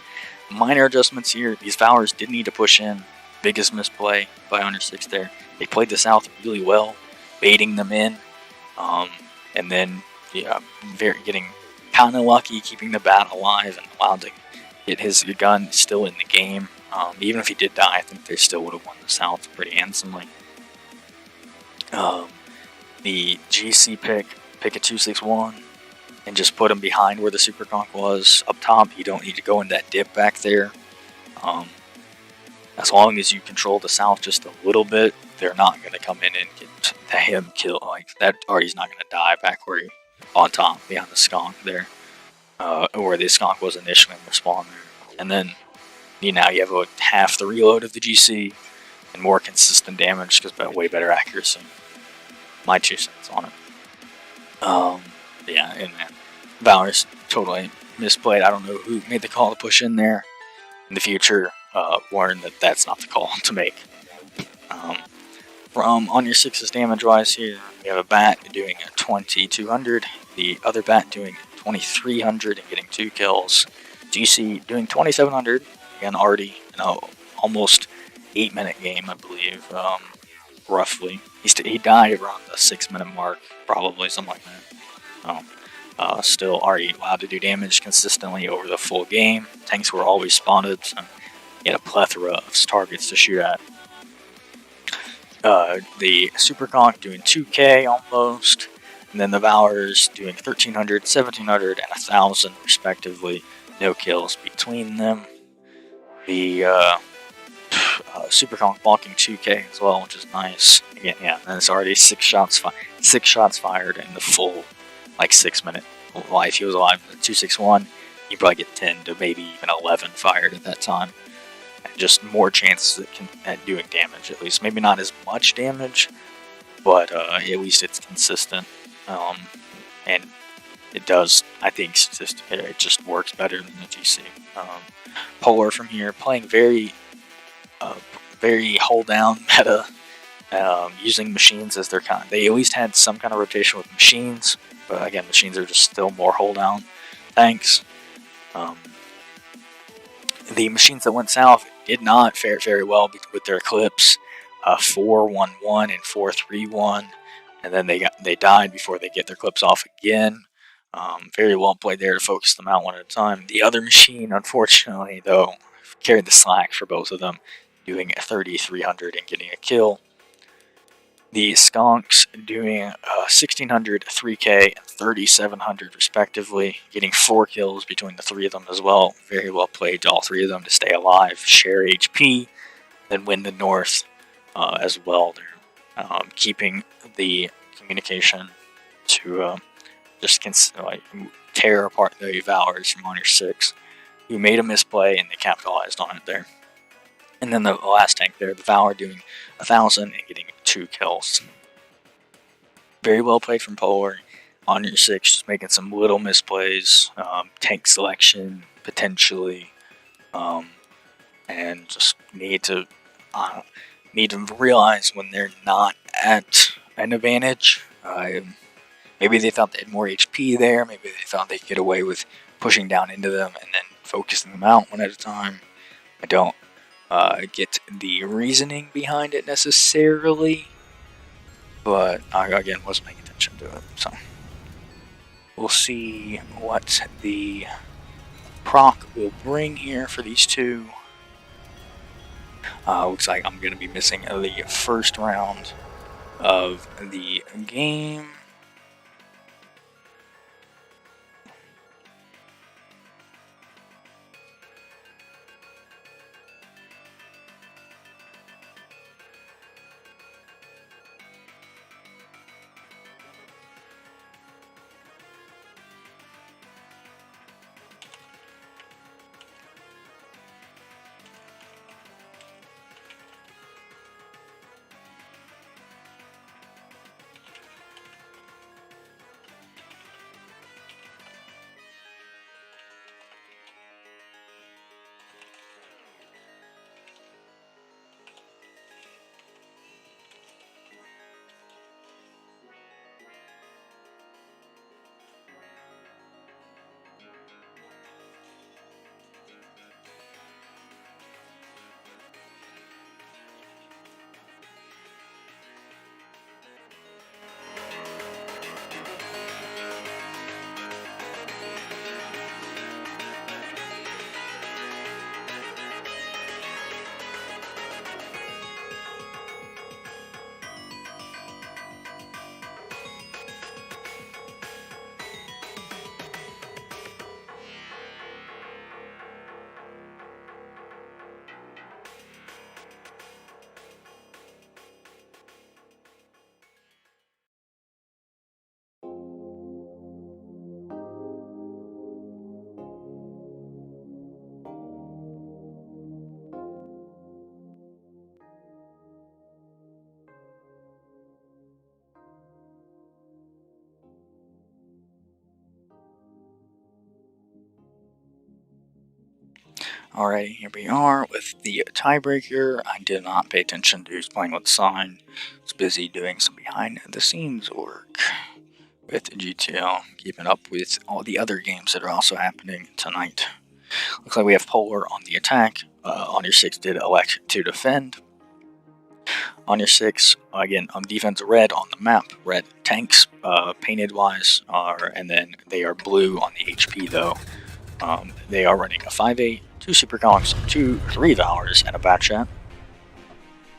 minor adjustments here. These Valors did need to push in. Biggest misplay by Honor 6 there. They played the South really well, baiting them in, and then getting kind of lucky, keeping the bat alive and allowed to get his gun still in the game. Even if he did die, I think they still would have won the South pretty handsomely. The GC pick a 261 and just put him behind where the Super Conk was up top. You don't need to go in that dip back there. As long as you control the South just a little bit, they're not going to come in and him kill like that Artie's not gonna die back where he on top behind the skunk there, where the skunk was initially in the spawn there, and then you have half the reload of the GC and more consistent damage because way better accuracy. My 2 cents on it. Yeah, and Valor's totally misplayed. I don't know who made the call to push in there. In the future, learn that that's not the call to make. From on your 6's damage wise here, we have a bat doing 2200, the other bat doing 2300 and getting 2 kills. GC doing 2700, again already almost 8-minute game, I believe, roughly. He died around the 6-minute mark, probably, something like that. Still already allowed to do damage consistently over the full game. Tanks were always spotted, so he had a plethora of targets to shoot at. The Super Conk doing 2k almost, and then the Valors doing 1300, 1700, and 1000 respectively. No kills between them. The Super Conk blocking 2k as well, which is nice. Again, yeah, and it's already 6 shots fired in the full 6-minute life. He was alive at 261. You probably get 10 to maybe even 11 fired at that time. Just more chances at doing damage, at least. Maybe not as much damage, but at least it's consistent. And it does, I think, it just works better than the GC. Polar from here, playing very hold down meta, using machines as their they at least had some kind of rotation with machines, but again, machines are just still more hold down tanks. The machines that went south did not fare very well with their Eclipse, 4-1-1 and 4-3-1, and then they died before they get their clips off again. Very well played there to focus them out one at a time. The other machine, unfortunately, though, carried the slack for both of them, doing 3,300 and getting a kill. The Skunks doing 1,600, 3k, and 3,700 respectively, getting 4 kills between the 3 of them as well. Very well played to all 3 of them to stay alive, share HP, then win the North as well. They're keeping the communication to just tear apart the Valors from on your 6, who made a misplay and they capitalized on it there. And then the last tank there, the Valor doing 1,000 and getting 2 kills. Very well played from Polar on your 6, just making some little misplays, tank selection potentially, and just need to realize when they're not at an advantage. Maybe they thought they had more HP there. Maybe they thought they could get away with pushing down into them and then focusing them out one at a time. I don't get the reasoning behind it necessarily, but I again wasn't paying attention to it. So we'll see what the proc will bring here for these 2. Looks like I'm going to be missing the first round of the game. Alright, here we are with the tiebreaker. I did not pay attention to who's playing what sign. I was busy doing some behind the scenes work with GTL, keeping up with all the other games that are also happening tonight. Looks like we have Polar on the attack. On your 6 did elect to defend. On your 6, again, on defense, red on the map. Red tanks, painted wise, and then they are blue on the HP though. They are running a 5-8, 2 super conks, 3 Valors, and a Batchat.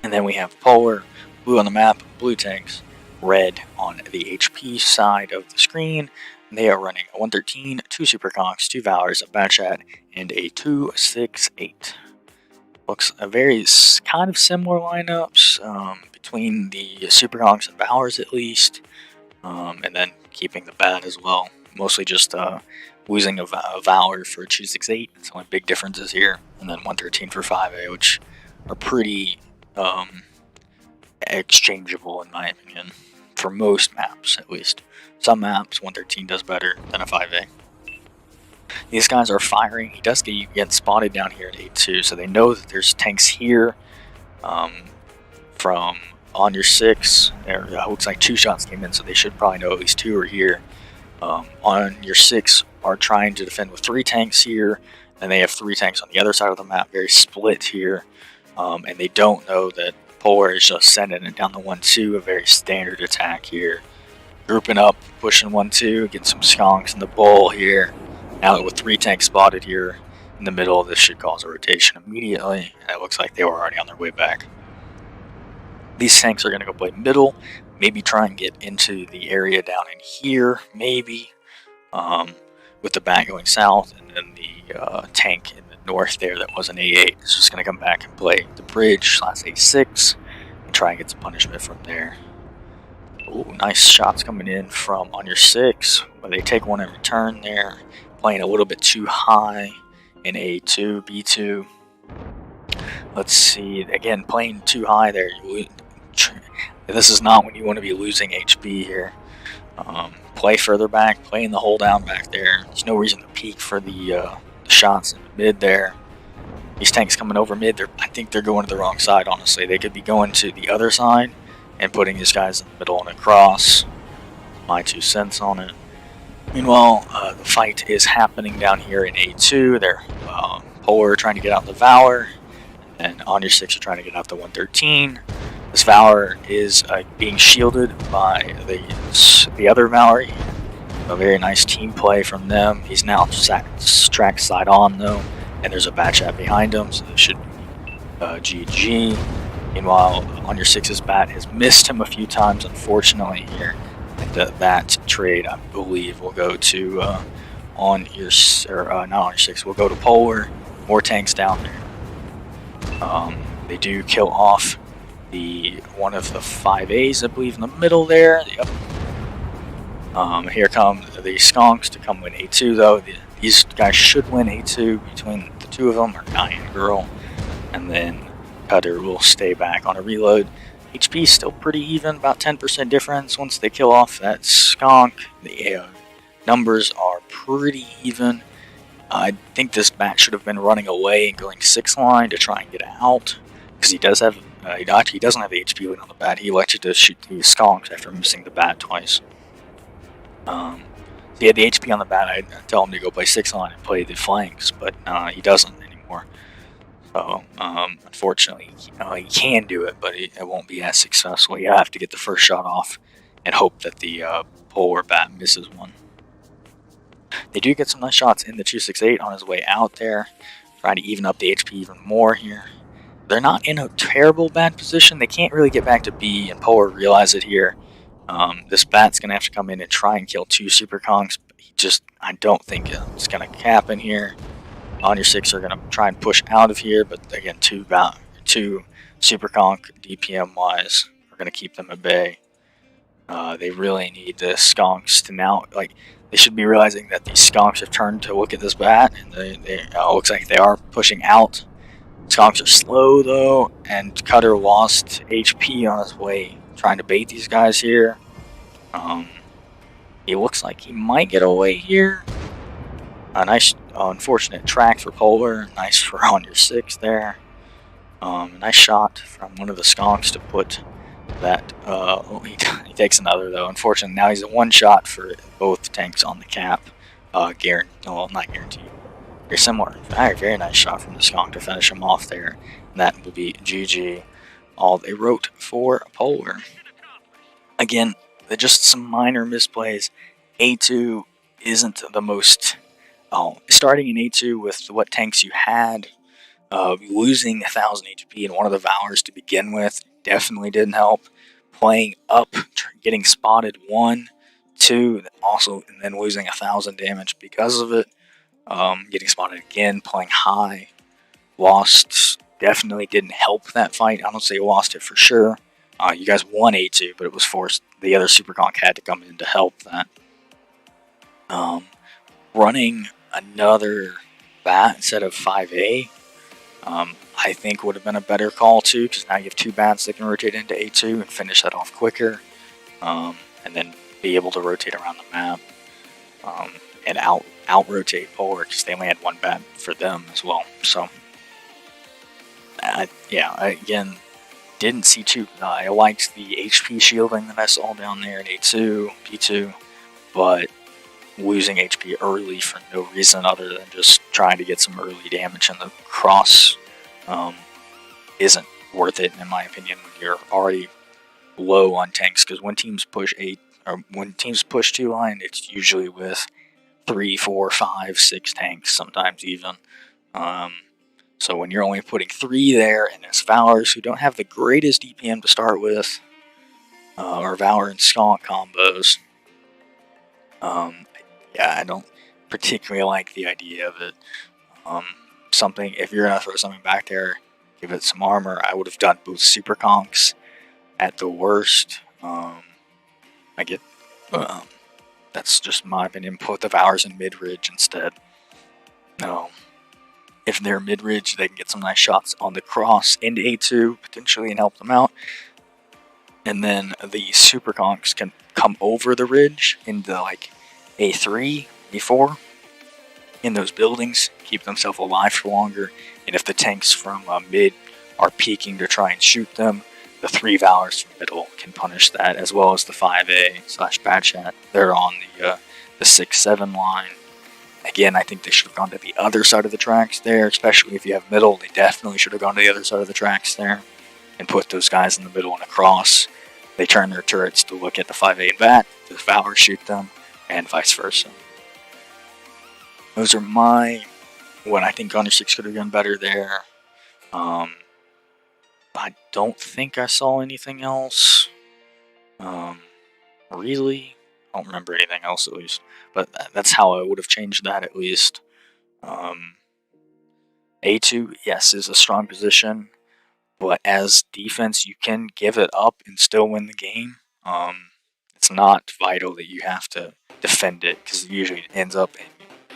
And then we have Polar, blue on the map, blue tanks, red on the HP side of the screen. And they are running a 113, 2 super conks, 2 Valors, a Batchat, and a 268. Looks a very kind of similar lineups between the super conks and Valors at least, and then keeping the Bat as well. Mostly just losing a Valor for a 268. That's the only big differences here. And then 113 for 5A, which are pretty exchangeable in my opinion. For most maps, at least. Some maps, 113 does better than a 5A. These guys are firing. He does get spotted down here at 8-2, so they know that there's tanks here from on your 6. There looks like 2 shots came in, so they should probably know at least 2 are here. On your 6 are trying to defend with 3 tanks here, and they have 3 tanks on the other side of the map, very split here, and they don't know that Polar is just sending it down the 1-2, a very standard attack here. Grouping up, pushing 1-2, getting some skonks in the bowl here. Now with 3 tanks spotted here in the middle, this should cause a rotation immediately, and it looks like they were already on their way back. These tanks are going to go play middle, maybe try and get into the area down in here, maybe, with the Bat going south, and then the tank in the north there that was an A8 is just going to come back and play the bridge / A6 and try and get some punishment from there. Ooh, nice shots coming in from on your 6, where they take one in return there, playing a little bit too high in A2, B2. Let's see, again, playing too high there. This is not when you want to be losing HP here. Play further back, playing the hold down back there. There's no reason to peek for the shots in the mid there. These tanks coming over mid, I think they're going to the wrong side, honestly. They could be going to the other side and putting these guys in the middle and across. My 2 cents on it. Meanwhile, the fight is happening down here in A2. They're Polar trying to get out the Valor, and on your 6 are trying to get out the 113. This Valor is being shielded by the other Valor. A very nice team play from them. He's now track side on though, and there's a Batchat behind him, so it should be GG. Meanwhile, on your 6's Bat has missed him a few times, unfortunately here. And that trade, I believe, will go to on your not on your 6. Will go to Polar. More tanks down there. They do kill off one of the 5As, I believe, in the middle there. Yep. Here come the skonks to come win A2 though. These guys should win A2 between the 2 of them, or guy and girl, and then Cutter will stay back on a reload. HP is still pretty even, about 10% difference once they kill off that skonk. The numbers are pretty even. I think this Bat should have been running away and going 6 line to try and get out, because he does have he doesn't have the HP lead on the Bat. He elected to shoot the skonks after missing the Bat twice. So he had the HP on the Bat. I'd tell him to go play 6 line and play the flanks, but he doesn't anymore. So, unfortunately, he can do it, but it won't be as successful. You have to get the first shot off and hope that the Polar Bat misses one. They do get some nice shots in the 268 on his way out there, trying to even up the HP even more here. They're not in a terrible bad position. They can't really get back to B, and Polar realize it here. This Bat's going to have to come in and try and kill 2 super conks, but I don't think it's going to happen here. On your 6 are going to try and push out of here, but again, 2 super conk DPM wise are going to keep them at bay. They really need the skonks to now, they should be realizing that these skonks have turned to look at this Bat, and they looks like they are pushing out. Skonks are slow though, and Cutter lost HP on his way trying to bait these guys here. He looks like he might get away here. A nice, unfortunate track for Polar. Nice for on your 6 there. Nice shot from one of the skunks to put that. He takes another though. Unfortunately, now he's at 1 shot for both tanks on the cap. Guaranteed. Well, not guaranteed. Very similar. Very nice shot from the skunk to finish him off there. And that will be GG. All they wrote for Polar. Again, just some minor misplays. A2 isn't the most. Starting in A2 with what tanks you had, losing 1000 HP in one of the Valors to begin with definitely didn't help. Playing up, getting spotted 1, 2, also, and then losing 1000 damage because of it. Getting spotted again, playing high, lost, definitely didn't help that fight. I don't say you lost it for sure. You guys won A2, but it was forced. The other Super Conk had to come in to help that. Running another bat instead of 5A, I think would have been a better call too, because now you have 2 bats that can rotate into A2 and finish that off quicker, and then be able to rotate around the map, and out-rotate Polar, because they only had 1 bat for them as well. So, yeah, again, didn't see too. I liked the HP shielding that I saw down there in A2, P2, but losing HP early for no reason other than just trying to get some early damage in the cross isn't worth it, in my opinion, when you're already low on tanks. Because when teams push 2 line, it's usually with 3, 4, 5, 6 tanks, sometimes even. So when you're only putting 3 there, and it's Valors who don't have the greatest DPM to start with, or Valor and Skunk combos, yeah, I don't particularly like the idea of it. If you're gonna throw something back there, give it some armor. I would have done both Super Conks at the worst. That's just my opinion. Put the Valors in mid-ridge instead. If they're mid-ridge, they can get some nice shots on the cross into A2 potentially and help them out. And then the Super Conks can come over the ridge into like A3, A4 in those buildings, keep themselves alive for longer. And if the tanks from mid are peeking to try and shoot them, the 3 Valors from middle can punish that, as well as the 5A/Bad Chat. They're on the 6-7 line. Again, I think they should have gone to the other side of the tracks there, especially if you have middle. They definitely should have gone to the other side of the tracks there and put those guys in the middle and across. They turn their turrets to look at the 5A and bat, the Valors shoot them, and vice versa. Those are what I think Gunner 6 could have done better there. I don't think I saw anything else. Really? I don't remember anything else, at least. But that's how I would have changed that, at least. A2, yes, is a strong position. But as defense, you can give it up and still win the game. It's not vital that you have to defend it, because usually it ends up in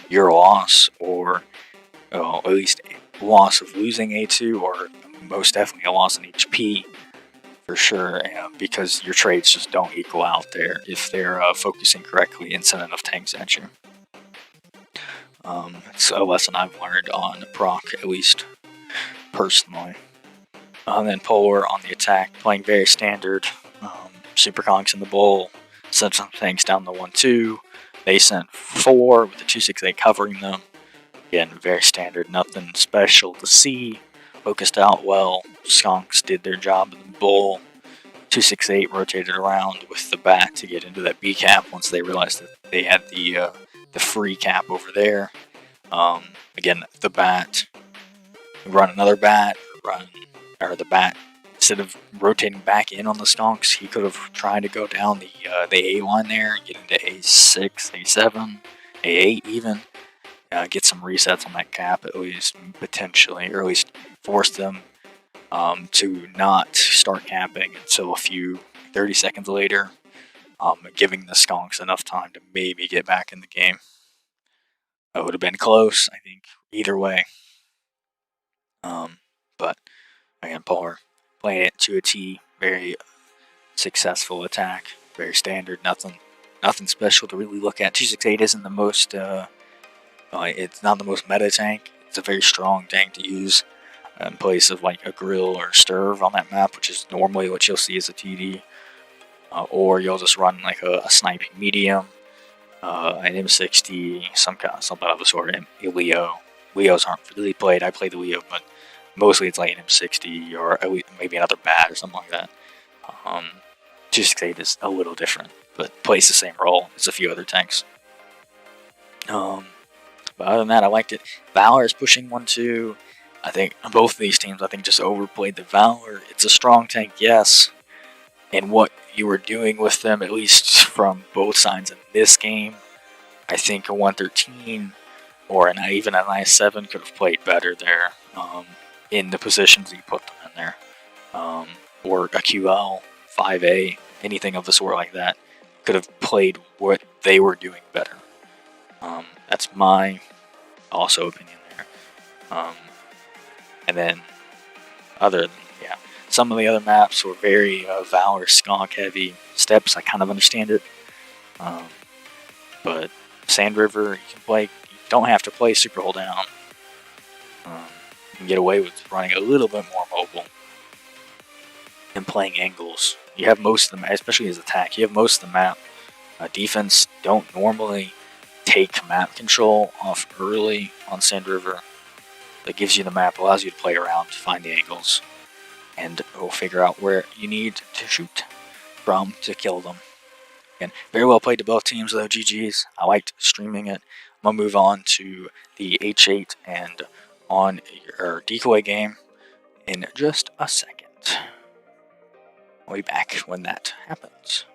your loss, or at least a loss of losing A2, or most definitely a loss in HP for sure, because your trades just don't equal out there if they're focusing correctly and sending enough tanks at you. It's a lesson I've learned on Proc, at least personally. And then Polar on the attack, playing very standard. Super Conks in the bowl, sent some tanks down the 1-2. They sent 4 with the 2-6-8 covering them. Again, very standard, nothing special to see. Focused out well. Skunks did their job in the bowl. 2-6-8 rotated around with the bat to get into that B cap once they realized that they had the free cap over there. Again, the bat, run another bat, the bat, instead of rotating back in on the skunks, he could have tried to go down the A line there and get into A6, A7, A8 even. Get some resets on that cap at least, potentially, or at least force them to not start capping until a few 30 seconds later, giving the skunks enough time to maybe get back in the game. It would have been close, I think, either way. But again, Polar playing it to a T, very successful attack, very standard, nothing special to really look at. 2-6-8 isn't the most It's not the most meta tank. It's a very strong tank to use in place of like a grill or stirve on that map, which is normally what you'll see as a TD. Or you'll just run like a sniping medium, an M60, something of the sort, a Leo. Leos aren't really played. I play the Leo, but mostly it's like an M60 or maybe another bat or something like that. Just say it's a little different, but plays the same role as a few other tanks. But other than that, I liked it. Valor is pushing 1-2. I think both of these teams, just overplayed the Valor. It's a strong tank, yes. And what you were doing with them, at least from both sides in this game, I think a 113 or even an I7 could have played better there in the positions you put them in there. Or a QL, 5A, anything of the sort like that could have played what they were doing better. That's my also opinion there. And then some of the other maps were very Valor skunk heavy. Steps, I kind of understand it. But Sand River, you don't have to play super hold down. You can get away with running a little bit more mobile and playing angles. You have most of the map, especially as attack, you have most of the map. Defense don't normally take map control off early on Sand River. That gives you the map, allows you to play around, find the angles, and we'll figure out where you need to shoot from to kill them. And very well played to both teams, though. GG's. I liked streaming it. I'm going to move on to the H8 and on your decoy game in just a second. I'll be back when that happens.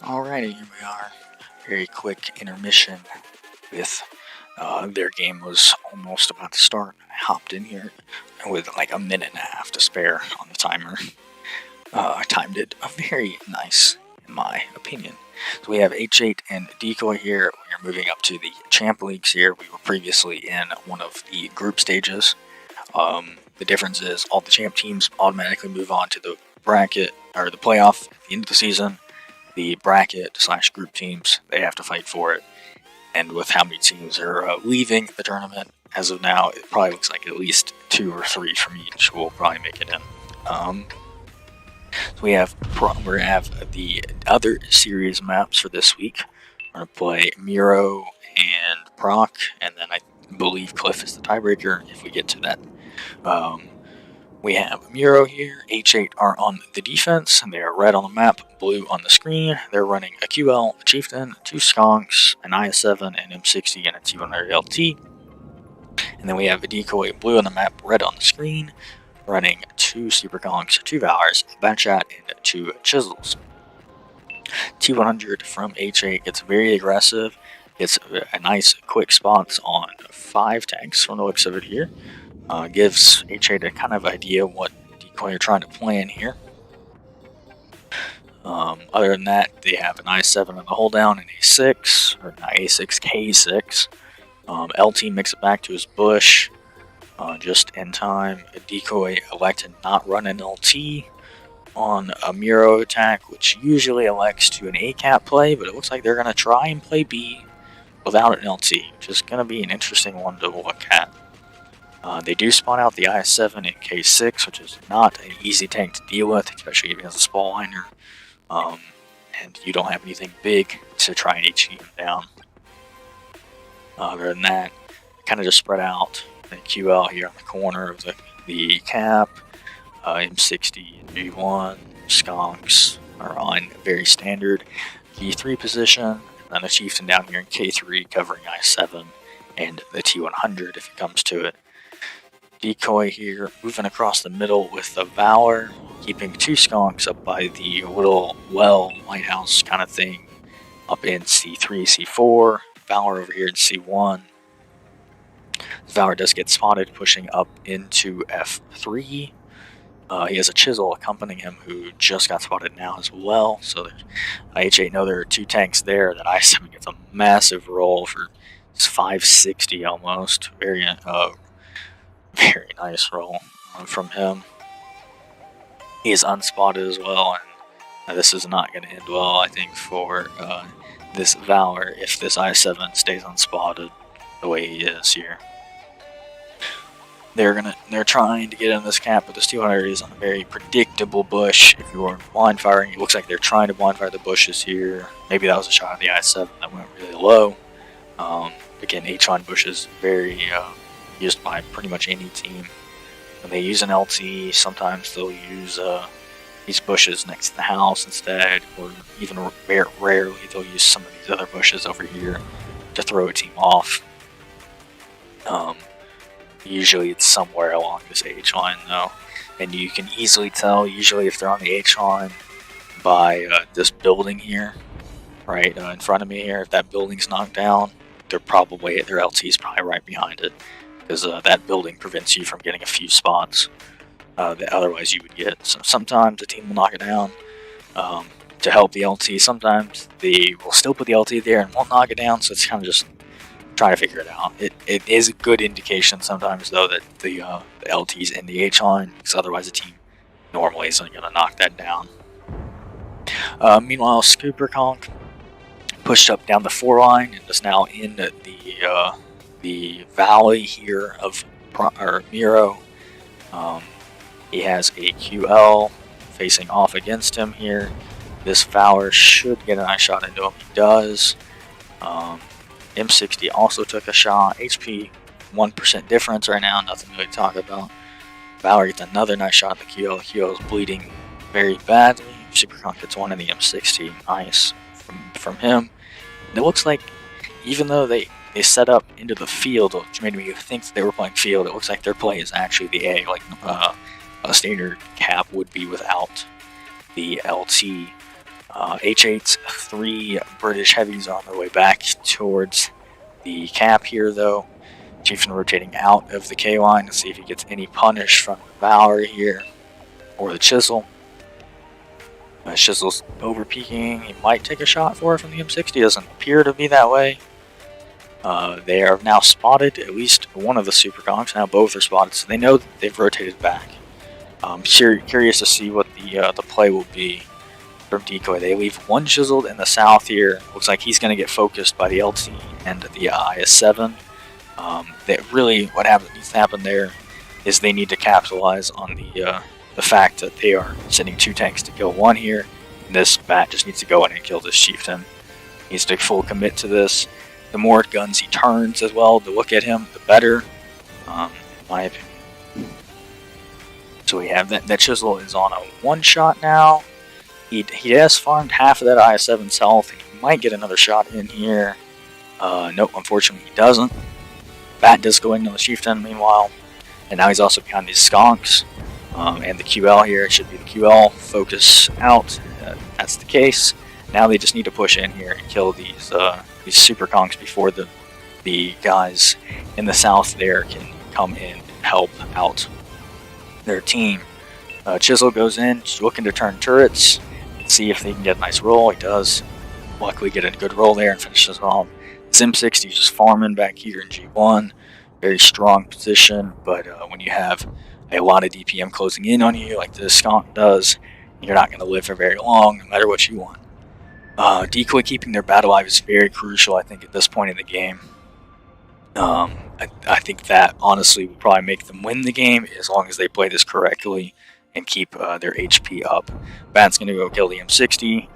Alrighty, here we are. Very quick intermission with their game was almost about to start. I hopped in here with like a minute and a half to spare on the timer. I timed it very nice, in my opinion. So we have H8 and Decoy here. We are moving up to the Champ Leagues here. We were previously in one of the group stages. The difference is all the champ teams automatically move on to the bracket, or the playoff at the end of the season. The bracket / group teams, they have to fight for it. And with how many teams are leaving the tournament, as of now, it probably looks like at least 2 or 3 from each will probably make it in. So we have the other series maps for this week. We're going to play Miro and Proc, and then I believe Cliff is the tiebreaker if we get to that. We have Miro here. H8 are on the defense, and they are red on the map, blue on the screen. They're running a QL, a Chieftain, 2 Skonks, an IS-7, an M60, and a T100 LT. And then we have a Decoy, blue on the map, red on the screen, running 2 Super Kongs, 2 Valors, a Batchat, and 2 Chisels. T100 from H8 gets very aggressive. Gets a nice quick spots on 5 tanks from the looks of it here. Gives H8 a kind of idea of what decoy you're trying to plan here. Other than that, they have an I7 on the hold down, an A6, or an A6 K6. LT makes it back to his bush just in time. A decoy elected not run an LT on a Miro attack, which usually elects to an A cap play, but it looks like they're going to try and play B without an LT, which is going to be an interesting one to look at. They do spawn out the I7 in K6, which is not an easy tank to deal with, especially if he has a spall liner, and you don't have anything big to try and HE him down. Other than that, kind of just spread out the QL here on the corner of the cap. M60 and G1 Skonks are on very standard G3 position, and then a Chieftain down here in K3 covering I7 and the T100 if it comes to it. Decoy here moving across the middle with the Valor, keeping 2 Skonks up by the little well lighthouse kind of thing up in C3, C4. Valor over here in C1. Valor does get spotted pushing up into F3. He has a Chisel accompanying him who just got spotted now as well. So H8 know there are 2 tanks there. That I7 gets a massive roll for 560 almost. Very nice roll from him. He is unspotted as well, and this is not going to end well, I think, for this Valor if this I7 stays unspotted the way he is here. They're trying to get in this cap, but this 200 is on a very predictable bush. If you are blind firing, it looks like they're trying to blind fire the bushes here. Maybe that was a shot of the I7 that went really low. Again, H1 bush is very used by pretty much any team. When they use an LT, sometimes they'll use these bushes next to the house instead, or even rarely they'll use some of these other bushes over here to throw a team off. Usually it's somewhere along this H line though, and you can easily tell usually if they're on the H line by this building here, right in front of me here. If that building's knocked down, their LT's probably right behind it, because that building prevents you from getting a few spots that otherwise you would get. So sometimes the team will knock it down to help the LT. Sometimes they will still put the LT there and won't knock it down, so it's kind of just trying to figure it out. It is a good indication sometimes though that the LT's in the H line, because otherwise the team normally isn't going to knock that down. Meanwhile, Scooper Conk pushed up down the 4 line and is now in the valley here of Miro. He has a QL facing off against him here. This Valor should get a nice shot into him. He does. M60 also took a shot. HP 1% difference right now, nothing really to talk about. Valor gets another nice shot at the QL. The QL is bleeding very badly. Superconk gets one in the M60. Nice from him. And it looks like even though they set up into the field, which made me think that they were playing field, it looks like their play is actually the A, like a standard cap would be without the LT. H8's 3 British heavies on their way back towards the cap here though. Chieftain rotating out of the K line to see if he gets any punish from Valor here or the Chisel. Chisel's over peeking. He might take a shot for it from the M60. Doesn't appear to be that way. They are now spotted, at least one of the Super Kongs. Now both are spotted, so they know that they've rotated back. I'm curious to see what the play will be from Decoy. They leave one chiseled in the south here. Looks like he's going to get focused by the LT and the IS-7. That really what needs to happen there is they need to capitalize on the the fact that they are sending 2 tanks to kill 1 here. And this bat just needs to go in and kill this chieftain. He needs to full commit to this. The more guns he turns as well to look at him, the better, in my opinion. So we have that chisel is on a 1-shot now. He has farmed half of that IS-7's health. He might get another shot in here. Nope, unfortunately he doesn't. Bat does go into the chieftain meanwhile. And now he's also behind these skonks. And the QL here, it should be the QL focus out. That's the case. Now they just need to push in here and kill these super conks before the guys in the south there can come in and help out their team. Chisel goes in, just looking to turn turrets, see if they can get a nice roll. He does. Luckily get a good roll there and finishes off. Zim60 just farming back here in G1. Very strong position, but when you have a lot of DPM closing in on you like this skunk does, you're not going to live for very long, no matter what you want. Decoy keeping their battle alive is very crucial, I think, at this point in the game. I think that, honestly, will probably make them win the game as long as they play this correctly and keep their HP up. Bat's going to go kill the M60.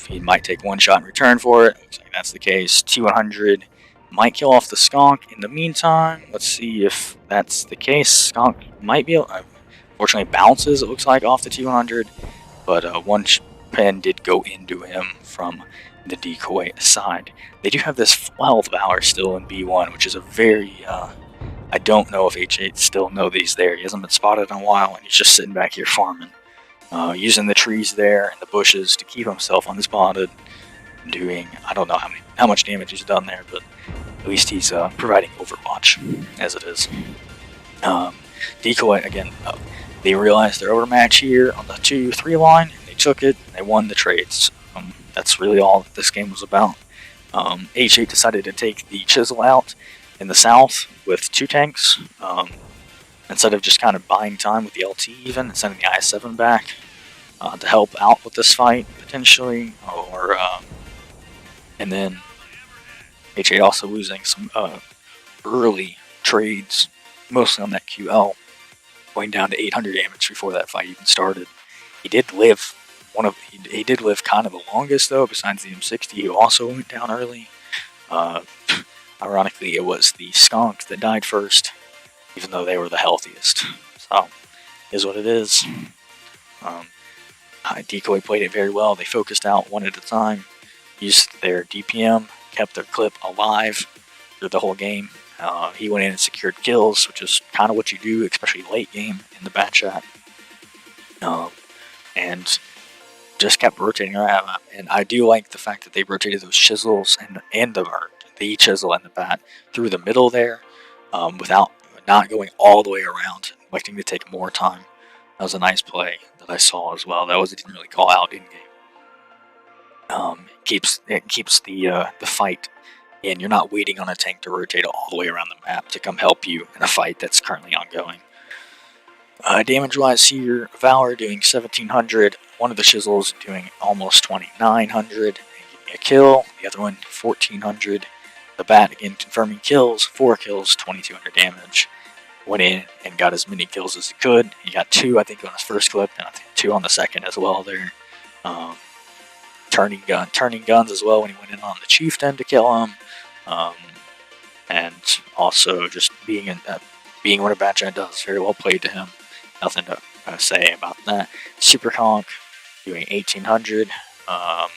He might take 1 shot in return for it. Looks like that's the case. T100 might kill off the skunk in the meantime. Let's see if that's the case. Skunk might be able, unfortunately bounces, it looks like, off the T100, but 1 pen did go into him from the decoy side. They do have this 12 Valor still in B1, which is a very, I don't know if H8 still know these there. He hasn't been spotted in a while, and he's just sitting back here farming. Using the trees there and the bushes to keep himself unspotted, doing, I don't know how much damage he's done there, but at least he's providing overwatch, as it is. Decoy, again, they realized their overmatch here on the 2-3 line, and they took it, and they won the trades. That's really all that this game was about. H8 decided to take the Chisel out in the south with 2 tanks, instead of just kind of buying time with the LT even, and sending the IS-7 back to help out with this fight, potentially, or and then H8 also losing some early trades, mostly on that QL, going down to 800 damage before that fight even started. He did live he did live kind of the longest though, besides the M60, who also went down early. Ironically, it was the skunk that died first, even though they were the healthiest. So, is what it is. Decoy played it very well. They focused out 1 at a time, used their DPM, kept their clip alive through the whole game. He went in and secured kills, which is kind of what you do, especially late game in the bat chat. And just kept rotating around. And I do like the fact that they rotated those chisels and the chisel and the bat through the middle there, without not going all the way around, electing to take more time. That was a nice play that I saw as well. That didn't really call out in game. It keeps the fight, and you're not waiting on a tank to rotate all the way around the map to come help you in a fight that's currently ongoing. Damage-wise here, Valor doing 1700, one of the chisels doing almost 2900, and getting a kill, the other one 1400. The bat, again, confirming kills, 4 kills, 2200 damage. Went in and got as many kills as he could. He got 2, I think, on his first clip, and I think 2 on the second as well there. Turning guns as well when he went in on the chieftain to kill him. And also just being what a Batchat does. Very well played to him. Nothing to say about that. Super Conk doing 1800. I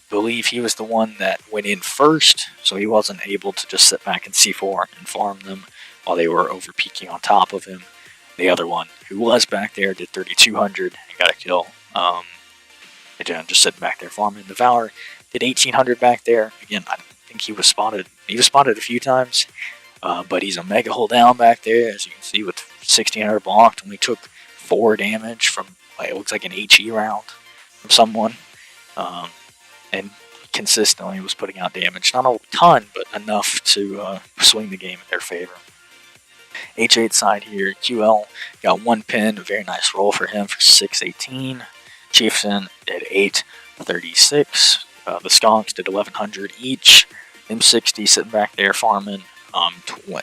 believe he was the one that went in first, so he wasn't able to just sit back and C4 and farm them while they were over peaking on top of him. The other one, who was back there, did 3200 and got a kill. Just sitting back there farming. The Valor did 1800 back there. Again, I don't think he was spotted. He was spotted a few times, but he's a mega hull down back there, as you can see, with 1600 blocked. Only took 4 damage from, it looks like an HE round from someone. And consistently was putting out damage. Not a ton, but enough to swing the game in their favor. H8 side here, QL got 1 pin, a very nice roll for him for 618. Chieftain did 836. The Skonks did 1100 each. M60 sitting back there farming,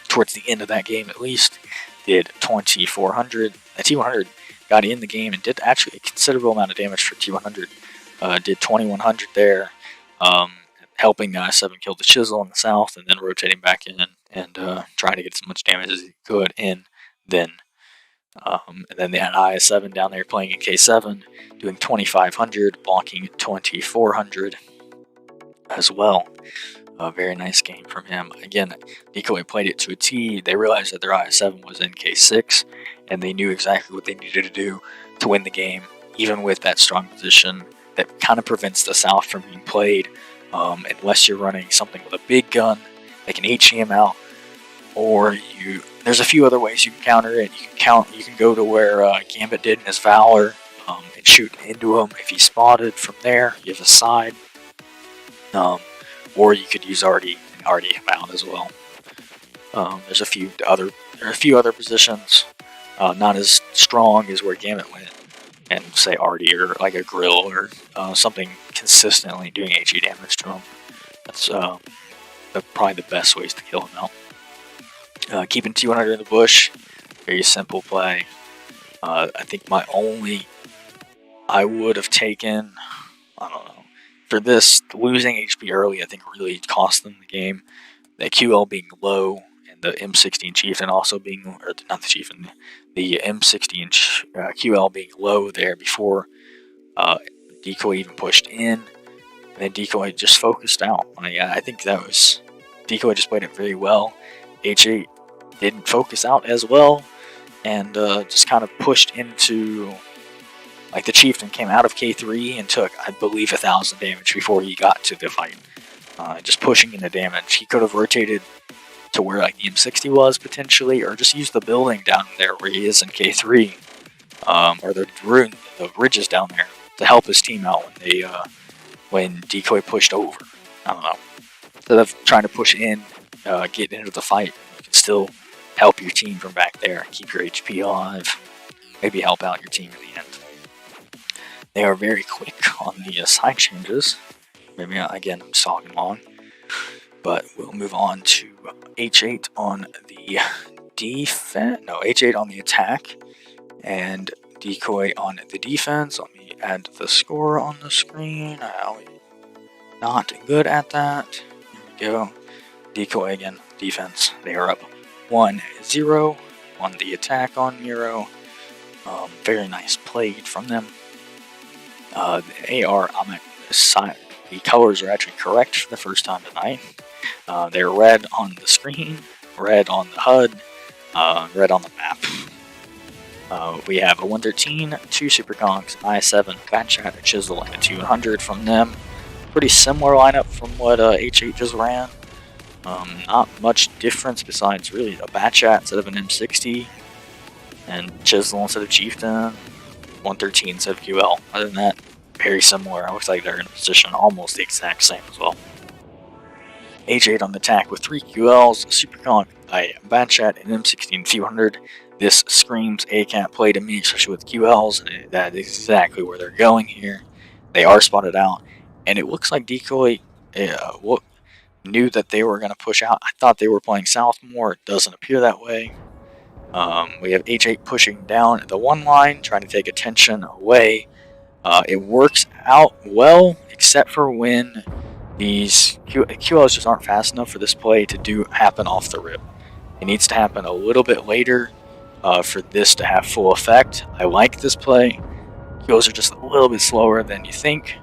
towards the end of that game at least, did 2400. The T100 got in the game and did actually a considerable amount of damage for T100. Did 2100 there, helping the I-7 kill the Chisel in the south, and then rotating back in and trying to get as much damage as he could in then. And then they had I-7 down there playing in K7, doing 2500, blocking 2400 as well. A very nice game from him. Again, Decoy played it to a T. They realized that their I-7 was in K6, and they knew exactly what they needed to do to win the game, even with that strong position that kind of prevents the South from being played, unless you're running something with a big gun, like an HEM out, or there's a few other ways you can counter it. You can go to where Gambit did in his Valor, and shoot into him. If he's spotted from there, you have a side. Or you could use RD out as well. There's a few other positions, not as strong as where Gambit went, and say RD or like a grill or something consistently doing HE damage to him. That's probably the best ways to kill him out. Keeping T100 in the bush, very simple play. I think I would have taken, I don't know. For this, losing HP early, I think really cost them the game. The QL being low, and the M16 Chieftain also being, or not the Chieftain, the M16 QL being low there before Decoy even pushed in. And then Decoy just focused out. I think that was, Decoy just played it very well. H8 didn't focus out as well, and just kind of pushed into. Like the Chieftain came out of K3 and took, I believe, 1,000 damage before he got to the fight. Just pushing into damage. He could have rotated to where like the M60 was potentially, or just used the building down there where he is in K3, or the ridges down there to help his team out when Decoy pushed over. I don't know. Instead of trying to push in, get into the fight, you can still help your team from back there, keep your HP alive, maybe help out your team in the end. They are very quick on the side changes. Maybe, again, I'm just talking long. But we'll move on to H8 on the defense. No, H8 on the attack. And Decoy on the defense. Let me add the score on the screen. I'm not good at that. Here we go. Decoy again, defense. They are up 1-0 on the attack on Miro. Very nice played from them. The AR, the colors are actually correct for the first time tonight. They're red on the screen, red on the HUD, red on the map. We have a 113, 2 Super Kongs, I-7, Batchat, a Chisel, and a 200 from them. Pretty similar lineup from what H8 just ran. Not much difference besides really a Batchat instead of an M60, and Chisel instead of Chieftain. 113 instead of QL. Other than that, very similar. It looks like they're in a position almost the exact same as well. H8 on the attack with 3 QLs, Super Con, a Batchat, and M16 200. This screams ACAT play to me, especially with QLs, and that is exactly where they're going here. They are spotted out, and it looks like Decoy knew that they were going to push out. I thought they were playing south more. It doesn't appear that way. We have H8 pushing down the one line, trying to take attention away. It works out well, except for when these QLs just aren't fast enough for this play to happen off the rip. It needs to happen a little bit later for this to have full effect. I like this play. QLs are just a little bit slower than you think,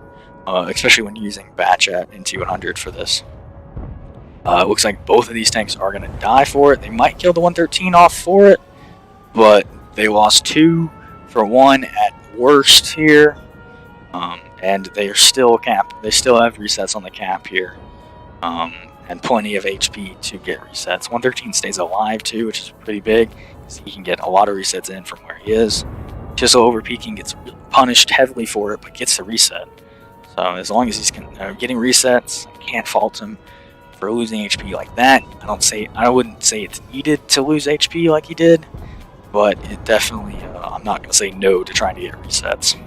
especially when using Batchat and T100 for this. It looks like both of these tanks are going to die for it. They might kill the 113 off for it, but they lost 2 for 1 at worst here. And they are still capped. They still have resets on the cap here. And plenty of HP to get resets. 113 stays alive too, which is pretty big. So he can get a lot of resets in from where he is. Chisel overpeaking gets punished heavily for it, but gets the reset. So as long as he's getting resets, I can't fault him for losing HP like that. I wouldn't say it's needed to lose HP like he did, but it definitely, I'm not going to say no to trying to get resets.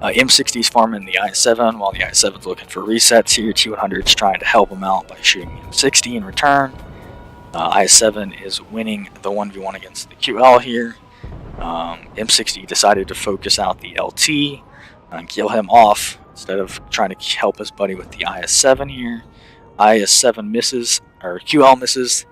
M60's farming the I-7 while the I-7's looking for resets here. T100's trying to help him out by shooting M60 in return. I-7 is winning the 1v1 against the QL here. M60 decided to focus out the LT and kill him off instead of trying to help his buddy with the IS-7 here. IS-7 misses, or QL misses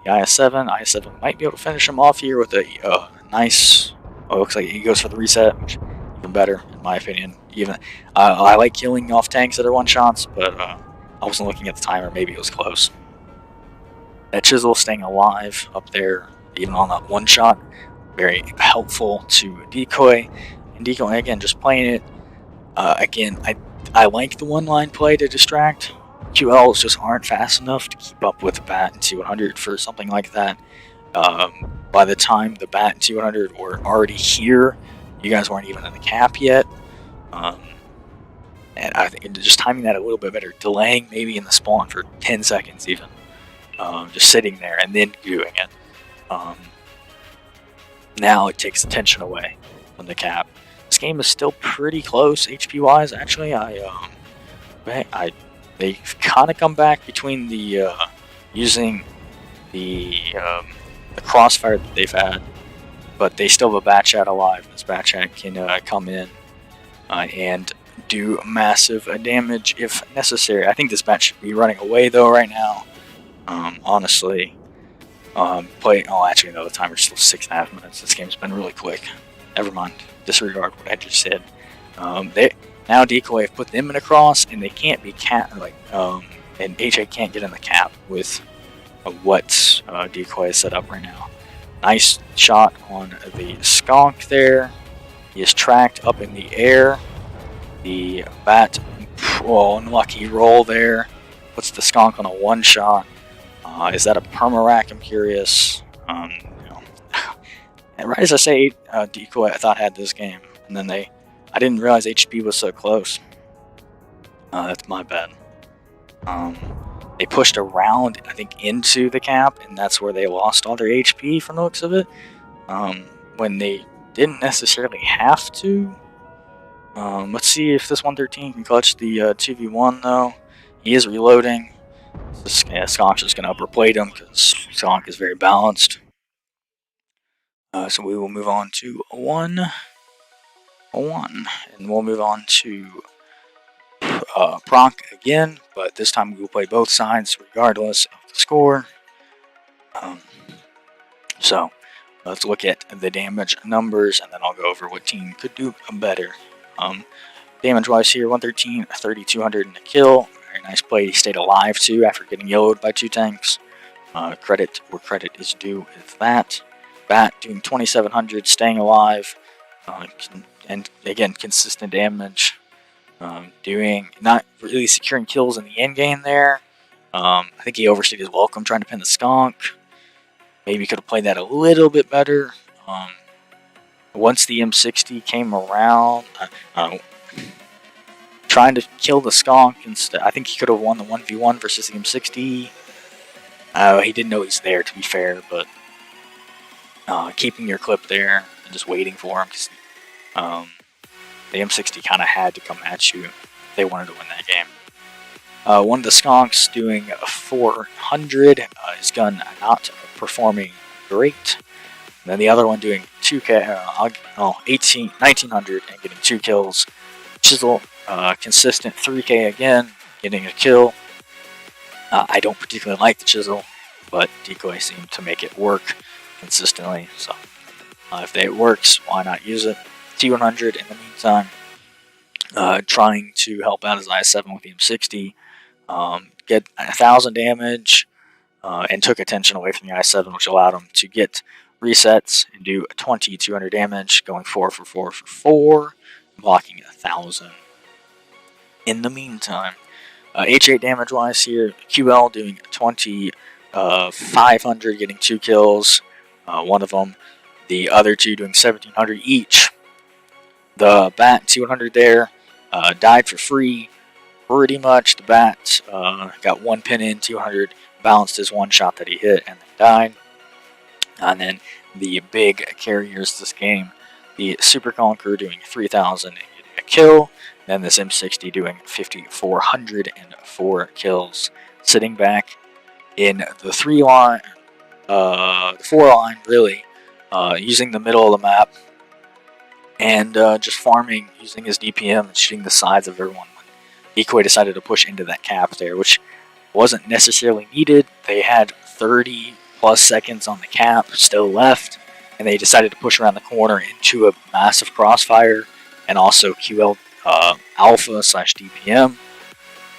the IS-7. IS-7 might be able to finish him off here with a nice, it looks like he goes for the reset, which is even better in my opinion. Even I like killing off tanks that are one-shots, but I wasn't looking at the timer, maybe it was close. That Chisel staying alive up there, even on that one-shot, very helpful to Decoy. And Decoy, again, just playing it. Again, I like the one-line play to distract. QLs just aren't fast enough to keep up with the Bat and T100 for something like that. By the time the Bat and T100 were already here, you guys weren't even in the cap yet. And I think just timing that a little bit better, delaying maybe in the spawn for 10 seconds even. Just sitting there and then doing it. Now it takes attention away from the cap. This game is still pretty close HP wise. Actually, they kind of come back between the using the crossfire that they've had, but they still have a bat chat alive. This bat chat can come in and do massive damage if necessary. I think this bat should be running away though right now. Honestly, actually no, the timer's still 6.5 minutes. This game's been really quick. Never mind, disregard what I just said. Now Decoy have put them in a cross, and they can't be and HA can't get in the cap with what Decoy has set up right now. Nice shot on the Skunk there. He is tracked up in the air. The Bat, unlucky roll there. Puts the Skunk on a one shot. Is that a perma-rack? I'm curious. Right as I say, Decoy I thought had this game, and then I didn't realize HP was so close. That's my bad. They pushed around, I think, into the cap, and that's where they lost all their HP from the looks of it. When they didn't necessarily have to. Let's see if this 113 can clutch the 2v1 though. He is reloading. Skonk is going to upperplate him because Skonk is very balanced. So we will move on to a 1, and we'll move on to Proc again, but this time we will play both sides regardless of the score. So let's look at the damage numbers, and then I'll go over what team could do better. Damage wise here, 113, 3,200 and a kill. Very nice play. He stayed alive too after getting yellowed by 2 tanks. Credit where credit is due is that. Bat doing 2,700, staying alive, and again consistent damage. Doing not really securing kills in the end game there. I think he overstayed his welcome trying to pin the Skunk. Maybe could have played that a little bit better. Once the M60 came around, trying to kill the Skunk instead. I think he could have won the 1v1 versus the M60. He didn't know he's there, to be fair, but keeping your clip there and just waiting for him, because the M60 kind of had to come at you if they wanted to win that game. One of the Skonks doing 400, his gun not performing great. And then the other one doing 1900 and getting 2 kills. Chisel, consistent 3k again, getting a kill. I don't particularly like the Chisel, but Decoy seemed to make it work consistently. So if it works, why not use it? T100 in the meantime, trying to help out his IS-7 with the M60, get 1,000 damage, and took attention away from the IS-7, which allowed him to get resets and do 2,200 damage, going 4 for 4 for 4, blocking 1,000. In the meantime, H8 damage wise here, QL doing 2,500, getting 2 kills, one of them. The other 2 doing 1,700 each. The Bat T100 there died for free, pretty much. The Bat got 1 pin in, 200 balanced his 1 shot that he hit, and then died. And then the big carriers this game, the Super Conqueror doing 3,000 and getting a kill. Then this M60 doing 5,404 kills. Sitting back in the 4 line really, using the middle of the map and just farming using his DPM and shooting the sides of everyone. Decoy decided to push into that cap there, which wasn't necessarily needed. They had 30 plus seconds on the cap still left, and they decided to push around the corner into a massive crossfire and also QL Alpha slash DPM.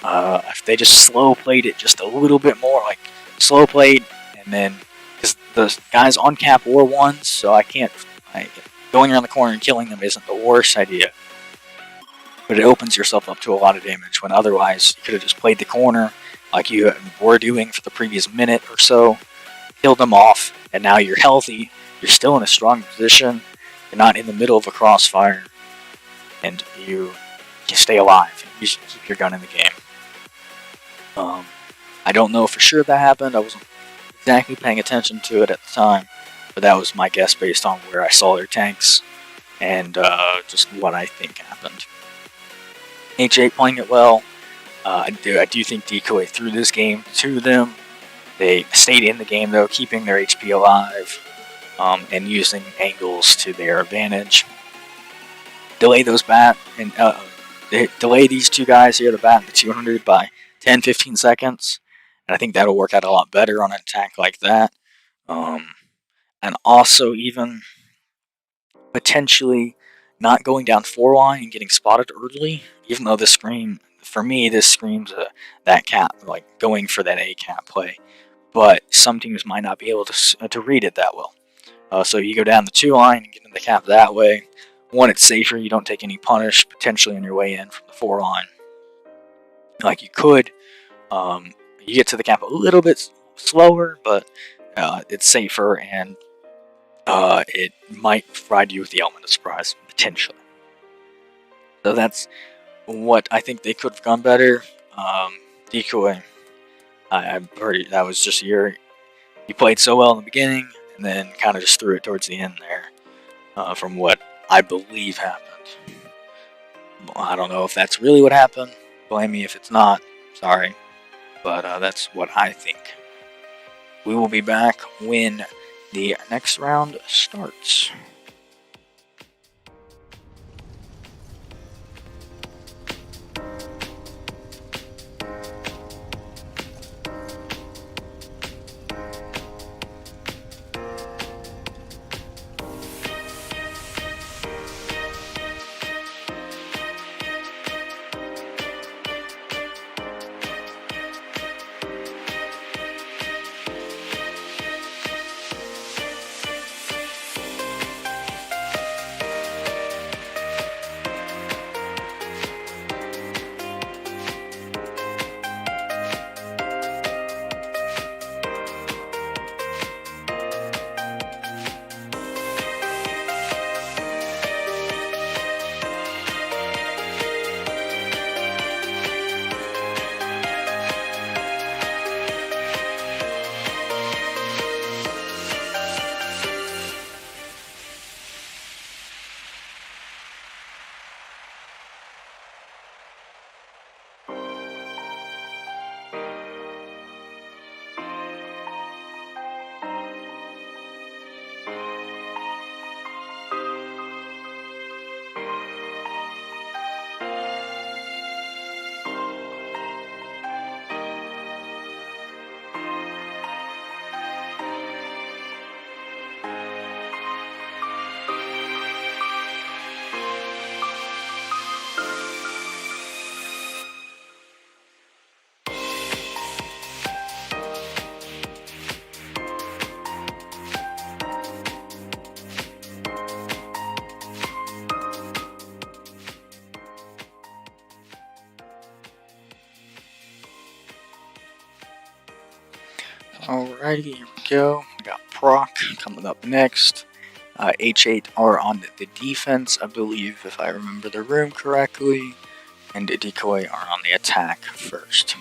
If they just slow played it just a little bit more, like slow played, and then because the guys on cap were ones, so I can't. Going around the corner and killing them isn't the worst idea, but it opens yourself up to a lot of damage when otherwise you could have just played the corner like you were doing for the previous minute or so, killed them off, and now you're healthy, you're still in a strong position, you're not in the middle of a crossfire, and you stay alive. You should keep your gun in the game. I don't know for sure that happened. I wasn't exactly paying attention to it at the time, but that was my guess based on where I saw their tanks and just what I think happened. H8 playing it well. I do think Decoy threw this game to them. They stayed in the game though, keeping their HP alive and using angles to their advantage. Delay those bat and delay these two guys here to bat the 200 by 10-15 seconds, and I think that'll work out a lot better on an attack like that. And also even potentially not going down 4-line and getting spotted early, even though this scream, for me, this screams that cap, like going for that A cap play. But some teams might not be able to read it that well. So you go down the 2-line and get in the cap that way. One, it's safer. You don't take any punish potentially on your way in from the 4-line. Like you could. You get to the cap a little bit slower, but it's safer and it might provide you with the element of surprise, potentially. So that's what I think they could have gone better. Decoy, I've heard that was just you played so well in the beginning, and then kind of just threw it towards the end there, from what I believe happened. I don't know if that's really what happened. Blame me if it's not. Sorry. But that's what I think. We will be back when the next round starts. Alrighty, here we go. We got Proc coming up next. H8 are on the defense, I believe, if I remember the room correctly. And Decoy are on the attack first.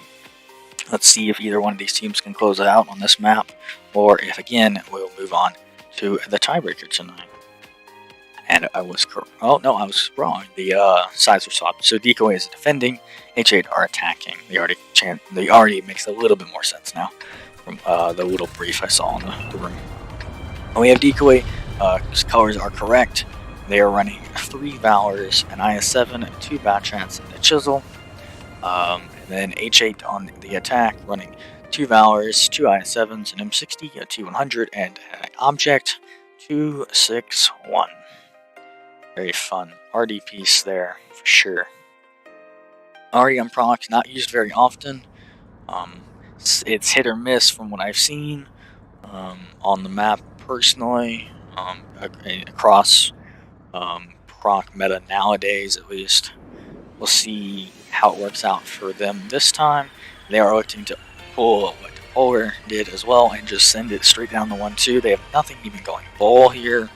Let's see if either one of these teams can close it out on this map, or if again we'll move on to the tiebreaker tonight. And I was correct. Oh no, I was wrong. The sides were swapped. So Decoy is defending, H8 are attacking. They already makes a little bit more sense now from the little brief I saw in the room. And we have Decoy colors are correct. They are running 3 Valors, an IS-7, 2 Batrats, and a Chisel. And then H8 on the attack, running 2 Valors, 2 IS-7s, an M60, a T100, and an Object 261. Very fun RD piece there, for sure. RD on proc, not used very often. It's hit or miss from what I've seen on the map personally, across proc meta nowadays at least. We'll see how it works out for them this time. They are looking to pull what Polar did as well and just send it straight down the 1-2. They have nothing even going bull here.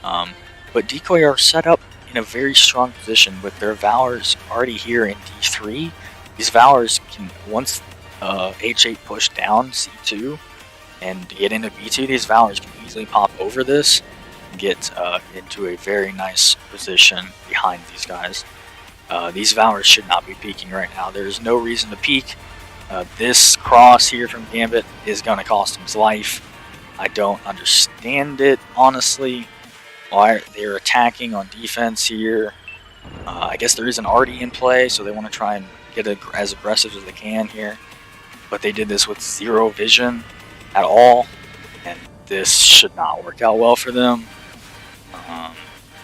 But Decoy are set up in a very strong position with their Valors already here in D3. These Valors can, once H8 push down C2 and get into B2, these Valors can easily pop over this and get into a very nice position behind these guys. These Valors should not be peeking right now. There's no reason to peek. This cross here from Gambit is going to cost him his life. I don't understand it, honestly. Why they're attacking on defense here. I guess there is an RD in play, so they want to try and get as aggressive as they can here. But they did this with zero vision at all, and this should not work out well for them.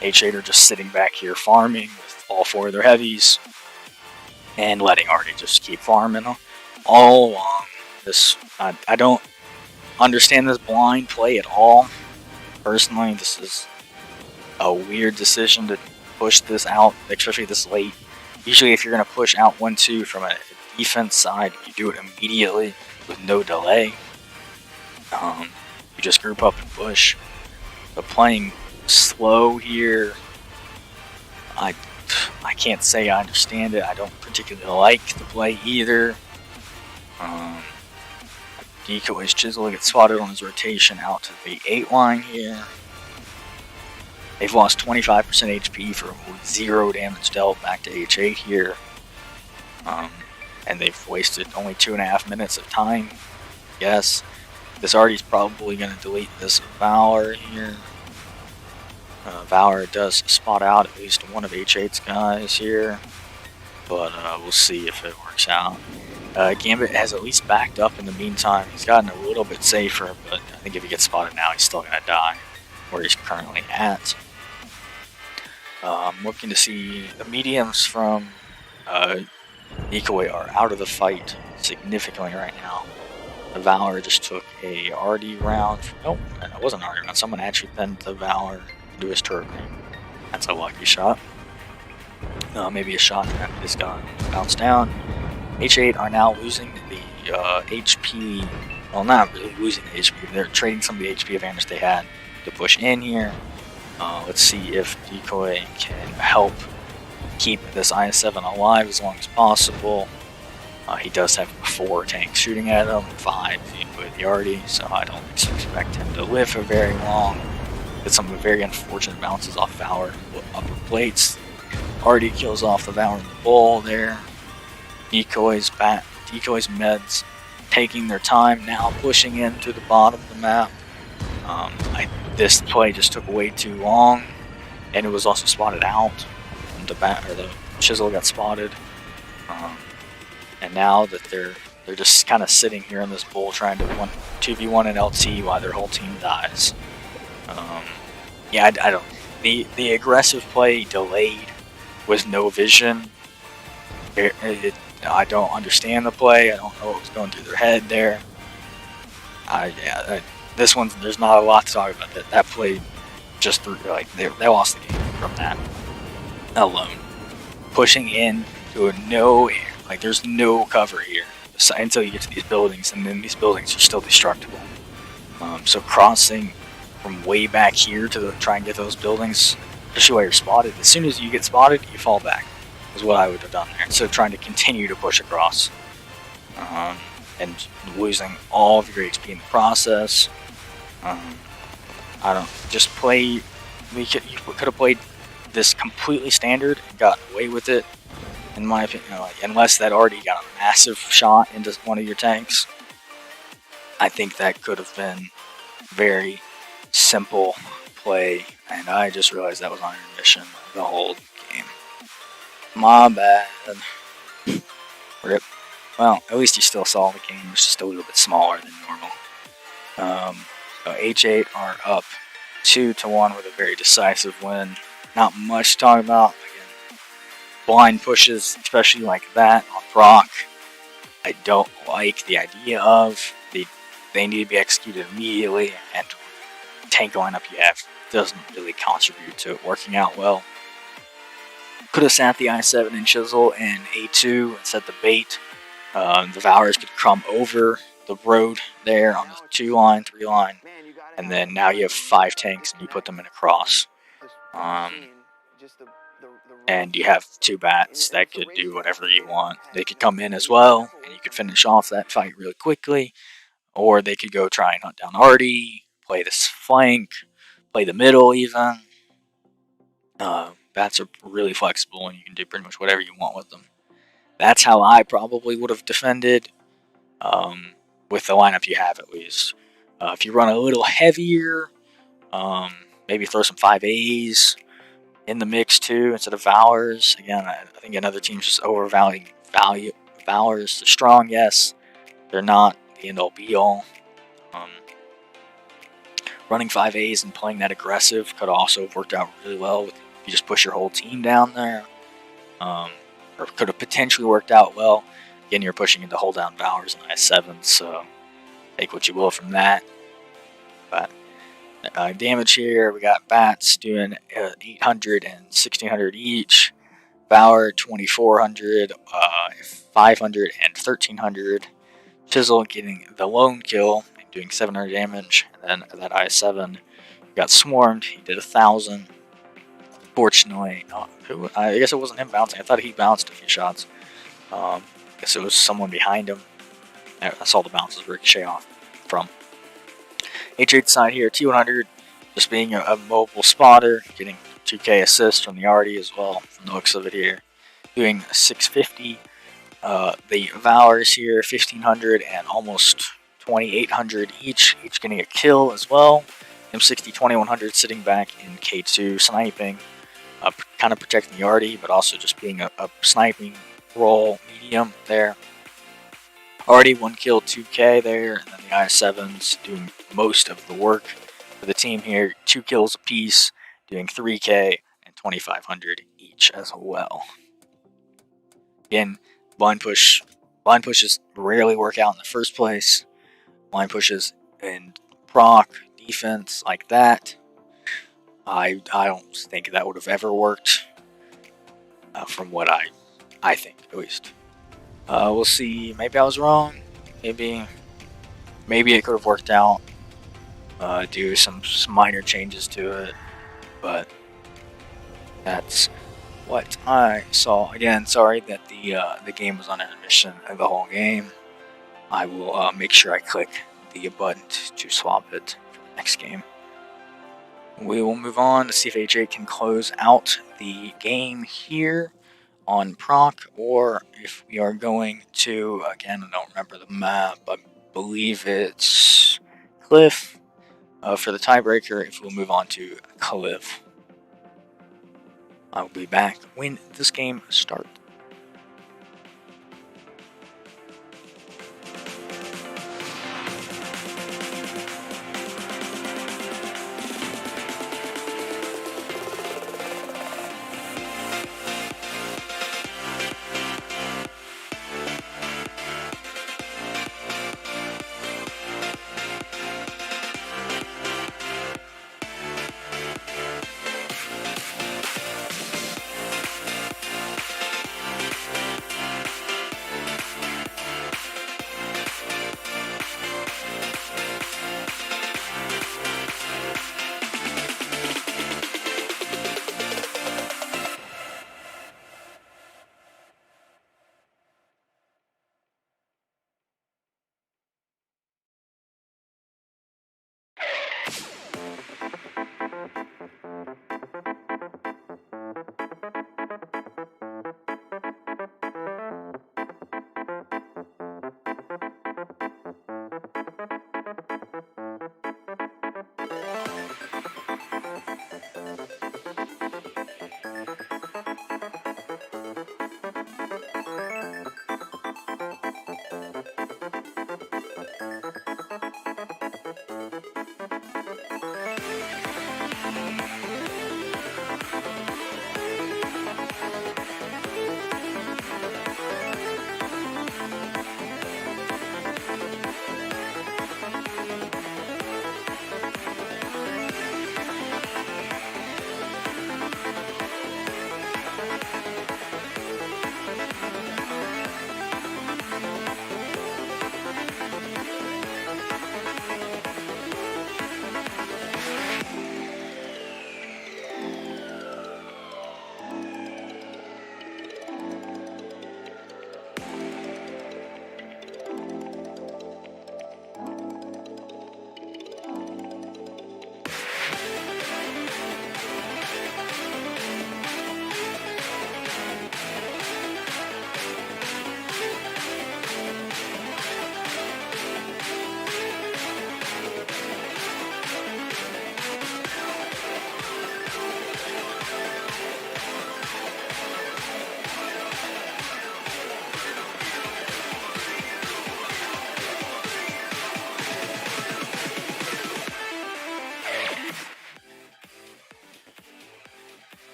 H8 are just sitting back here farming with all 4 of their heavies and letting RD just keep farming all along. I don't understand this blind play at all. Personally, this is a weird decision to push this out, especially this late. Usually if you're going to push out 1-2 from a defense side, you do it immediately with no delay. You just group up and push. But playing slow here, I can't say I understand it. I don't particularly like the play either. Decoy's Chisel gets spotted on his rotation out to the 8 line here. They've lost 25% HP for 0 damage dealt back to H8 here. And they've wasted only 2.5 minutes of time. Yes, this RD's probably going to delete this Valor here. Valor does spot out at least one of H8's guys here. But we'll see if it works out. Gambit has at least backed up in the meantime. He's gotten a little bit safer, but I think if he gets spotted now, he's still going to die where he's currently at. Looking to see the mediums from Decoy are out of the fight significantly right now. The Valor just took a RD round. Nope, it wasn't an RD round. Someone actually pinned the Valor into his turret ring. That's a lucky shot. Maybe a shot that this gun bounced down. H8 are now losing the HP. Well, not really losing the HP. They're trading some of the HP advantage they had to push in here. Let's see if Decoy can help keep this IS-7 alive as long as possible. He does have 4 tanks shooting at him, 5 with the RD, so I don't expect him to live for very long. Get some very unfortunate bounces off Valor upper plates. RD kills off the Valor in the bull there. Decoy's meds taking their time now, pushing into the bottom of the map. This play just took way too long, and it was also spotted out. And the Chisel got spotted, and now that they're just kind of sitting here in this bull trying to 2v1 an LT while their whole team dies. Yeah, I don't. The aggressive play delayed with no vision. I don't understand the play. I don't know what was going through their head there. This one, there's not a lot to talk about. That play just threw, like, they lost the game from that alone. Pushing in to there's no cover here until you get to these buildings, and then these buildings are still destructible. So crossing from way back here to try and get those buildings, especially while you're spotted, as soon as you get spotted, you fall back, is what I would have done there. Instead of trying to continue to push across. And losing all of your HP in the process. I don't just play. You could have played this completely standard and gotten away with it, in my opinion. Unless that already got a massive shot into one of your tanks, I think that could have been very simple play, and I just realized that was on intermission the whole game. My bad. Rip. Well, at least you still saw the game. It was just a little bit smaller than normal. So H8 are up 2-1 with a very decisive win. Not much to talk about. Again, blind pushes, especially like that on Brock, I don't like the idea of. They need to be executed immediately, and tank lineup you have doesn't really contribute to it working out well. Could have sat the i7 and Chisel in A2 and set the bait. The Valors could come over the road there on the 2-line, 3-line, and then now you have 5 tanks and you put them in a cross. And you have 2 bats that could do whatever you want. They could come in as well, and you could finish off that fight really quickly, or they could go try and hunt down Artie, play this flank, play the middle even. Bats are really flexible, and you can do pretty much whatever you want with them. That's how I probably would have defended, with the lineup you have at least. If you run a little heavier, maybe throw some 5As in the mix too instead of Valors. Again, I think another team's just overvaluing Valors. They're strong, yes. They're not the end-all be-all. Running 5As and playing that aggressive could also have worked out really well if you just push your whole team down there. Or could have potentially worked out well. Again, you're pushing into hold down Valors and i7, so take what you will from that. But damage here, we got Bats doing 800 and 1600 each. Valor 2400, 500 and 1300. Chisel getting the lone kill and doing 700 damage. And then that i7 got swarmed. He did 1000. Fortunately, I guess it wasn't him bouncing. I thought he bounced a few shots. I guess it was someone behind him. I saw the bounces ricochet off from. H8 side here, T100 just being a mobile spotter, getting 2k assists from the Artie as well, from the looks of it here. Doing 650. The Valors here, 1500 and almost 2800 each getting a kill as well. M60 2100 sitting back in K2 sniping, kind of protecting the Artie, but also just being a sniping role medium there. Artie 1 kill, 2k there, and then the i7's doing most of the work for the team here. 2 kills apiece, doing 3k and 2500 each as well. Again, blind pushes rarely work out in the first place. Blind pushes in proc defense like that, I don't think that would have ever worked, from what I think at least. We'll see. Maybe I was wrong. Maybe it could have worked out. Do some minor changes to it, but that's what I saw. Again, sorry that the game was on intermission the whole game. I will make sure I click the button to swap it for the next game. We will move on to see if H8 can close out the game here on proc, or if we are going to, again, I don't remember the map, I believe it's Cliff for the tiebreaker, if we'll move on to Cliff. I'll be back when this game starts.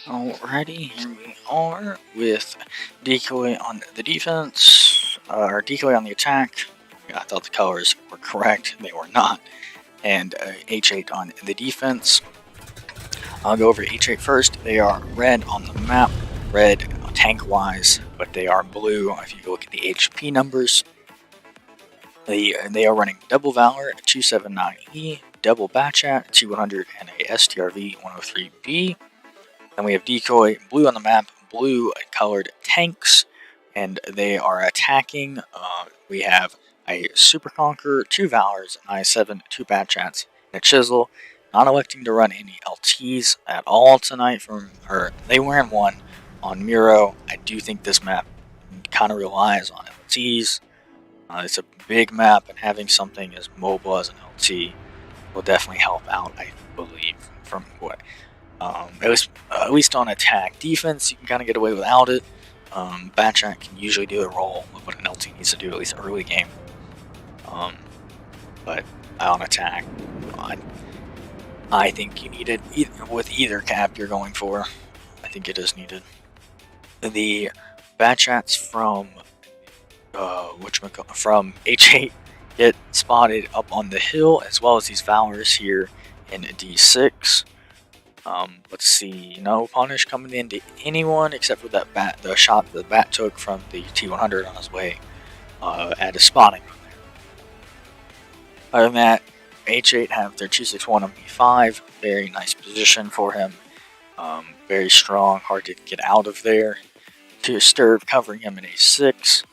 Alrighty, here we are with Decoy on the defense, or Decoy on the attack. I thought the colors were correct, they were not. And H8 on the defense. I'll go over H8 first. They are red on the map, red tank-wise, but they are blue if you look at the HP numbers. They are running double Valor 279E, double Batchat 200, and a STRV 103B. Then we have Decoy, blue on the map, blue colored tanks, and they are attacking. We have a Super Conqueror, 2 Valors, an I7, 2 Batchats, and a Chisel. Not electing to run any LTs at all tonight. They ran one on Muro. I do think this map kind of relies on LTs. It's a big map, and having something as mobile as an LT will definitely help out, I believe, from what. At least on attack. Defense, you can kind of get away without it. Batchat can usually do the role of what an LT needs to do, at least early game. But on attack, I think you need it with either cap you're going for. I think it is needed. The Batchats from H8 get spotted up on the hill, as well as these Valors here in D6. Let's see, no punish coming into anyone except for the shot the bat took from the T100 on his way at his spotting. Other than that, H8 have their 261 on B5, very nice position for him, very strong, hard to get out of there. To Sturb covering him in A6,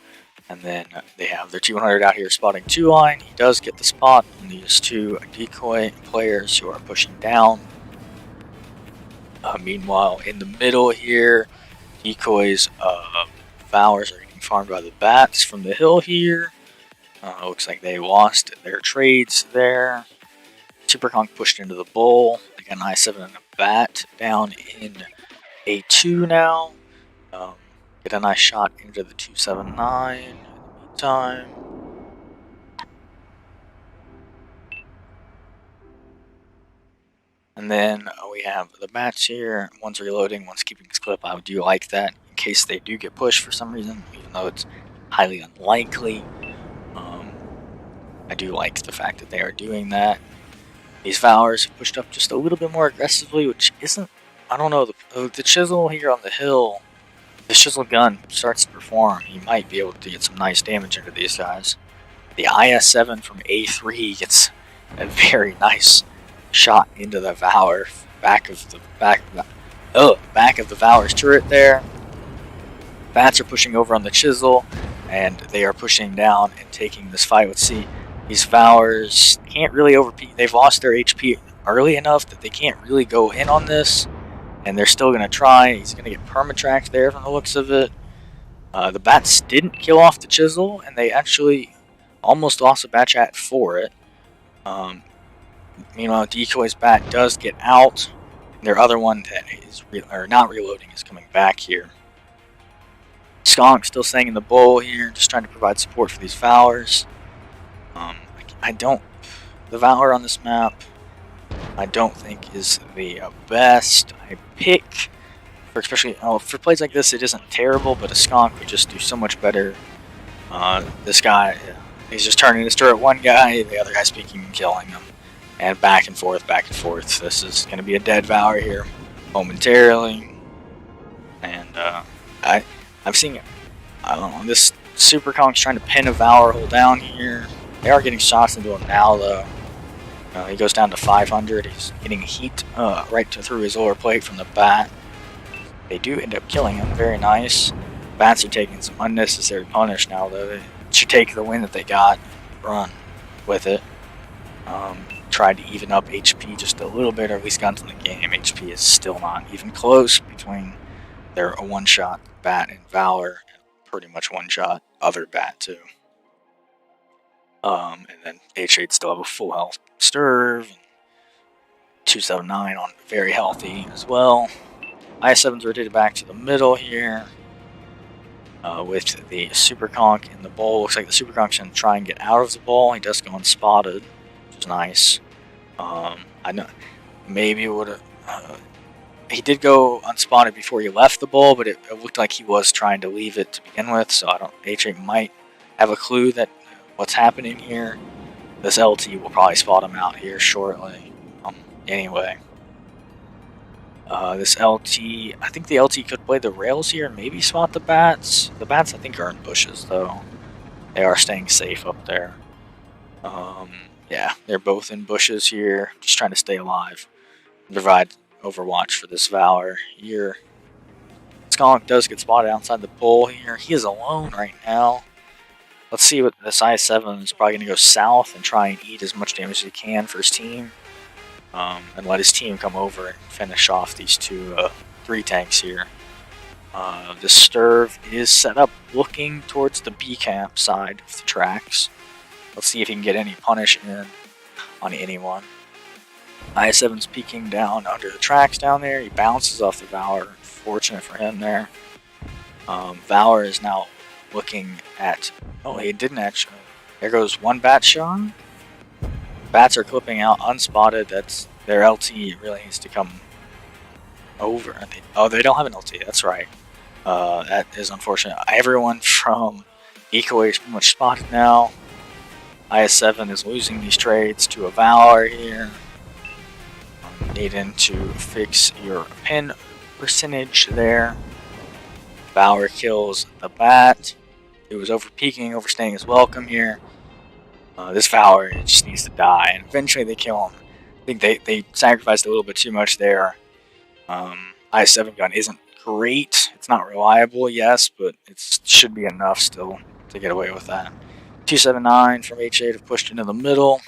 and then they have their 200 out here spotting 2 line. He does get the spot on these 2 Decoy players who are pushing down. Meanwhile, in the middle here, Decoy's Valors are getting farmed by the bats from the hill here. Looks like they lost their trades there. Superconk pushed into the bowl. They got an I7 and a bat down in A2 now. Get a nice shot into the 279 in the meantime. And then we have the bats here. One's reloading, one's keeping his clip. I do like that in case they do get pushed for some reason, even though it's highly unlikely. I do like the fact that they are doing that. These Valors have pushed up just a little bit more aggressively, which isn't, I don't know, the Chisel here on the hill, the Chisel gun starts to perform. He might be able to get some nice damage into these guys. The IS-7 from A3 gets a very nice shot into the Valor back of the Valor's turret there. Bats are pushing over on the Chisel, and they are pushing down and taking this fight. Let's see, these Valors can't really overpeak. They've lost their HP early enough that they can't really go in on this, and they're still going to try. He's going to get permatracked there from the looks of it. The bats didn't kill off the Chisel, and they actually almost lost a Batchat for it. Meanwhile, Decoy's bat does get out. Their other one that is not reloading is coming back here. Skonk still staying in the bowl here, just trying to provide support for these Valors. The Valor on this map, I don't think is the best I pick. Especially for plays like this, it isn't terrible, but a Skonk would just do so much better. This guy, he's just turning his turret one guy, the other guy's peeking and killing him. And back and forth, back and forth. This is going to be a dead Valor here momentarily. And I'm seeing, I don't know, this Super Conk's trying to pin a Valor hold down here. They are getting shots into him now, though. He goes down to 500. He's getting heat right through his lower plate from the bat. They do end up killing him. Very nice. Bats are taking some unnecessary punish now, though. They should take the win that they got, run with it. Tried to even up HP just a little bit, or at least got into the game. HP is still not even close between their one-shot bat and Valor, and pretty much one-shot other bat, too. And then H8 still have a full health Sturv. 279 on very healthy as well. I7's rotated back to the middle here. With the Super Conk in the bowl. Looks like the Super Conk's going to try and get out of the bowl. He does go unspotted, which is nice. I know maybe would have he did go unspotted before he left the bowl, but it looked like he was trying to leave it to begin with, so H8 might have a clue that what's happening here. This LT will probably spot him out here shortly. Anyway. This LT, I think the LT could play the rails here and maybe spot the bats. The bats, I think, are in bushes, though. They are staying safe up there. Yeah, they're both in bushes here, just trying to stay alive. Provide overwatch for this Valor here. Skunk does get spotted outside the pole here. He is alone right now. Let's see what this I-7 is probably going to go south and try and eat as much damage as he can for his team. And let his team come over and finish off these three tanks here. The Sturv is set up looking towards the B camp side of the tracks. Let's see if he can get any punish in on anyone. I-7's peeking down under the tracks down there. He bounces off the Valor. Fortunate for him there. Valor is now looking at... Oh, he didn't actually. There goes one bat shot. Bats are clipping out unspotted. That's their LT really needs to come over. They don't have an LT. That's right. That is unfortunate. Everyone from Eco is pretty much spotted now. IS-7 is losing these trades to a Valor here. Needing to fix your pin percentage there. Valor kills the bat. It was over peeking, overstaying his welcome here. This Valor just needs to die, and eventually they kill him. I think they sacrificed a little bit too much there. IS-7 gun isn't great. It's not reliable, yes, but it should be enough still to get away with that. 279 from H8 have pushed into the middle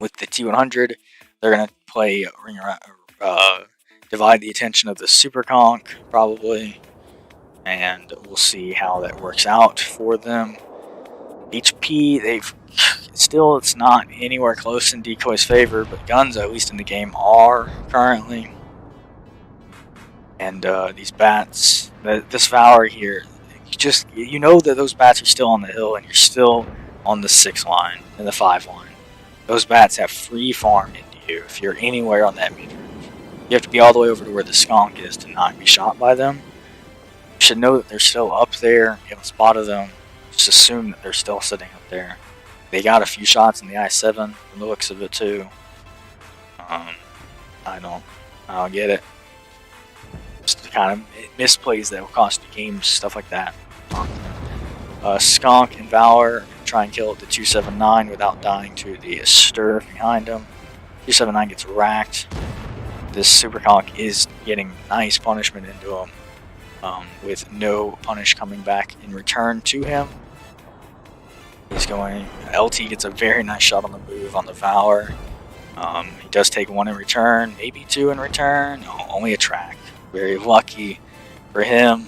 with the T100. They're going to play ring around, divide the attention of the Super Conch, probably, and we'll see how that works out for them. HP, it's not anywhere close in Decoy's favor, but guns, at least in the game, are currently. And these bats, this Valor here, you know that those bats are still on the hill, and you're still on the 6 line and the 5 line. Those bats have free farm into you if you're anywhere on that mid-range. You have to be all the way over to where the skunk is to not be shot by them. You should know that they're still up there. You haven't spotted them. Just assume that they're still sitting up there. They got a few shots in the I-7 from the looks of it too. I don't get it. Just the kind of misplays that will cost you games, stuff like that. Skunk and Valor try and kill the 279 without dying to the Sturv behind him. 279 gets racked. This Super Conch is getting nice punishment into him, with no punish coming back in return to him. He's going. LT gets a very nice shot on the move on the Valor. He does take 1 in return, maybe 2 in return. No, only a track. Very lucky for him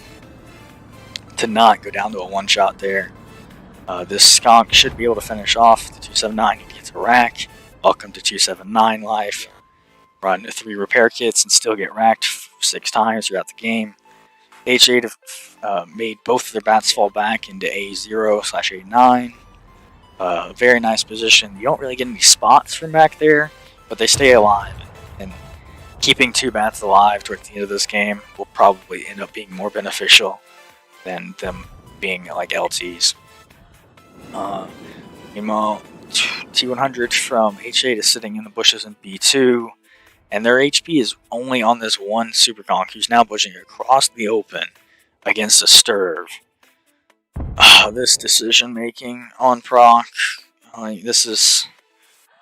to not go down to a 1-shot there. This skunk should be able to finish off the 279. He gets a rack. Welcome to 279 life. Run 3 repair kits and still get racked 6 times throughout the game. H8 have made both of their bats fall back into A0/A9. Very nice position. You don't really get any spots from back there, but they stay alive. And keeping 2 bats alive towards the end of this game will probably end up being more beneficial than them being like LTs. Meanwhile, T100 from H8 is sitting in the bushes in B2, and their HP is only on this one Super Conch who's now pushing across the open against a Sturv. This decision making on proc, this is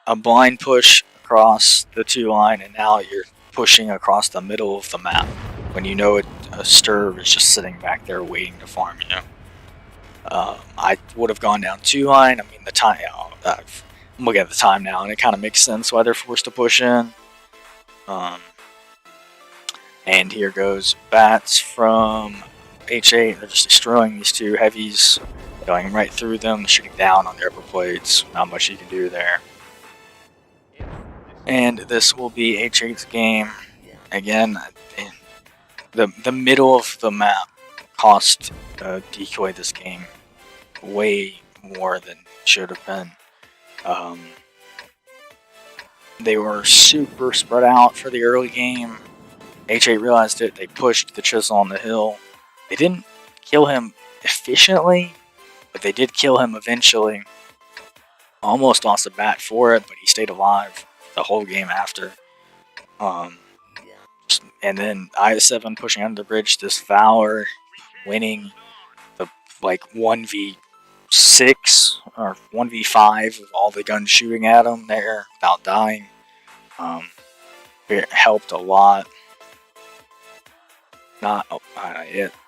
a blind push across the 2 line, and now you're pushing across the middle of the map when you know a Sturv is just sitting back there waiting to farm you. I would have gone down 2 line. I mean, the time. I'm looking at the time now, and it kind of makes sense why they're forced to push in. And here goes bats from H8. They're just destroying these 2 heavies, going right through them, shooting down on their upper plates. Not much you can do there. And this will be H8's game. Again, the middle of the map cost Decoy this game way more than it should have been. They were super spread out for the early game. H8 realized it. They pushed the chisel on the hill. They didn't kill him efficiently, but they did kill him eventually. Almost lost a bat for it, but he stayed alive the whole game after. And then IS7 pushing under the bridge, this Valor winning the 1v6 or 1v5 of all the guns shooting at him there without dying. It helped a lot.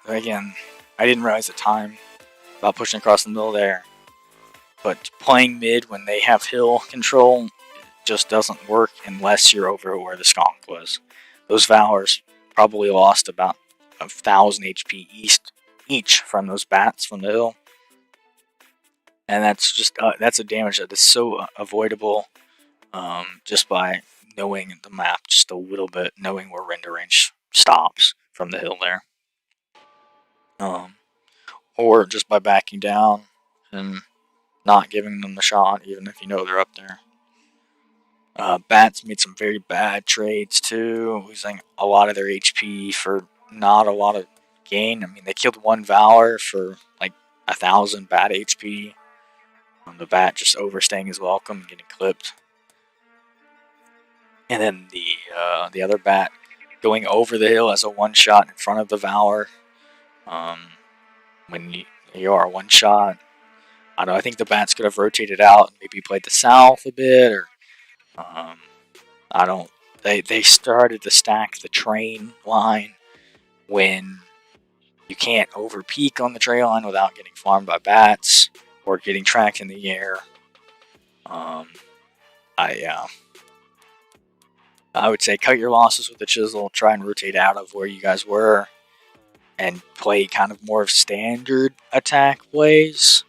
Again, I didn't realize the time about pushing across the middle there. But playing mid when they have hill control just doesn't work unless you're over where the skunk was. Those Valors probably lost about 1,000 HP each from those bats from the hill. And that's just that's a damage that is so avoidable just by knowing the map just a little bit, knowing where render range stops from the hill there. Or just by backing down and not giving them the shot, even if you know they're up there. Bats made some very bad trades too, losing a lot of their HP for not a lot of gain. I mean, they killed one Valor for like 1,000 bat HP. The bat just overstaying his welcome and getting clipped. And then the other bat going over the hill as a one shot in front of the Valor. When you are one shot, I don't know. I think the bats could have rotated out and maybe played the south a bit, or I don't. They started to stack the train line when you can't over peak on the trail line without getting farmed by bats or getting tracked in the air. I would say cut your losses with the chisel, try and rotate out of where you guys were, and play kind of more of standard attack plays.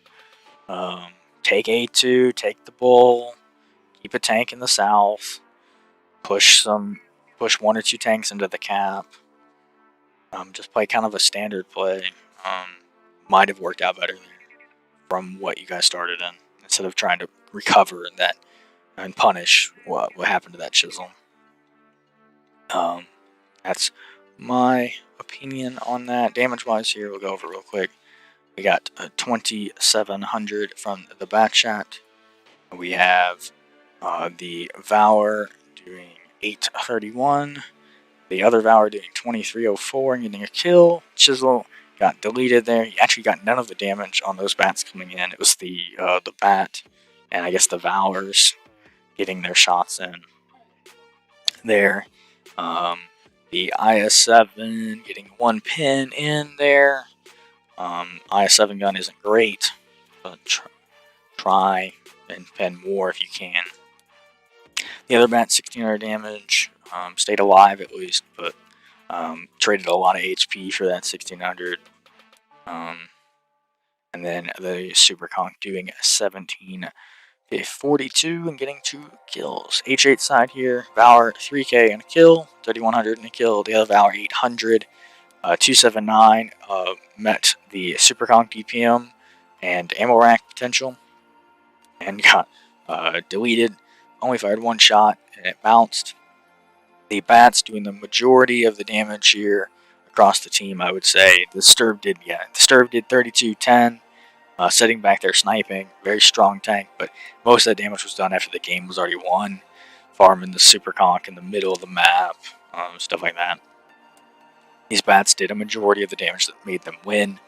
Take A2, take the bull, keep a tank in the south, push one or two tanks into the cap. Just play kind of a standard play. Might have worked out better from what you guys started in, instead of trying to recover in that and punish what happened to that chisel. That's my opinion on that. Damage-wise here, we'll go over real quick. We got 2,700 from the bat chat. We have the Valor doing 831. The other Valor doing 2304 and getting a kill. Chisel got deleted there. He actually got none of the damage on those bats coming in. It was the bat and I guess the Valors getting their shots in there. The IS7 getting one pin in there. IS7 gun isn't great, but try and pin more if you can. The other bat, 1,600 damage, stayed alive at least, but traded a lot of HP for that 1,600. And then the Super Conk doing 1,742 and getting 2 kills. H8 side here, Valor 3K and a kill, 3,100 and a kill. The other Valor 800. 279 met the Super Conk DPM and ammo rack potential and got deleted. Only fired one shot and it bounced. The bats doing the majority of the damage here across the team, I would say. The Sturb did 3210, sitting back there sniping, very strong tank, but most of that damage was done after the game was already won, farming the Super Conk in the middle of the map, stuff like that. These bats did a majority of the damage that made them win.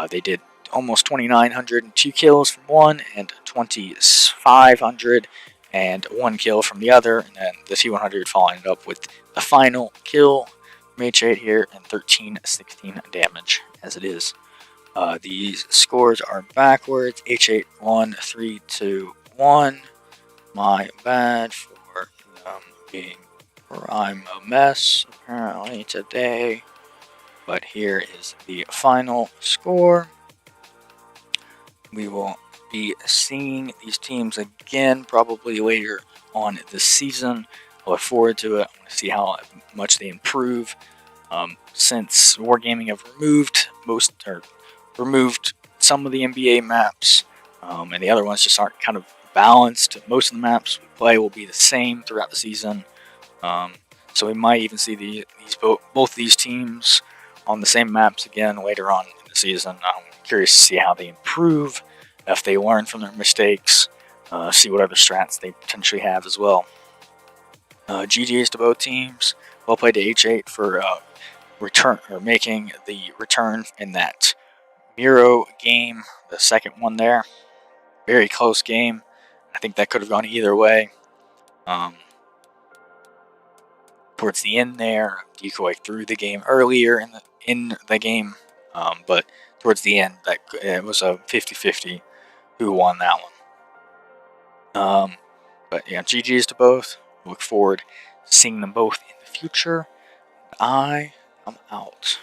They did almost 2,900 and 2 kills from one, and 2,500 and 1 kill from the other, and then the T100 following it up with the final kill from H8 here, and 1316 damage as it is. These scores are backwards. H8 1, 3, 2, 1. My bad for them being where I'm a mess apparently today. But here is the final score. We will be seeing these teams again probably later on this season. I look forward to it. I want to see how much they improve. Since Wargaming have removed some of the NBA maps, and the other ones just aren't kind of balanced. Most of the maps we play will be the same throughout the season. So we might even see both these teams on the same maps again later on in the season. I'm curious to see how they improve, if they learn from their mistakes, see what other strats they potentially have as well. GG's to both teams. Well played to H8 for making the return in that Miro game, the second one there. Very close game. I think that could have gone either way. Towards the end there, Decoy threw the game earlier in the game, but towards the end, it was a 50-50 who won that one. But yeah, GG's to both. Look forward to seeing them both in the future. I am out.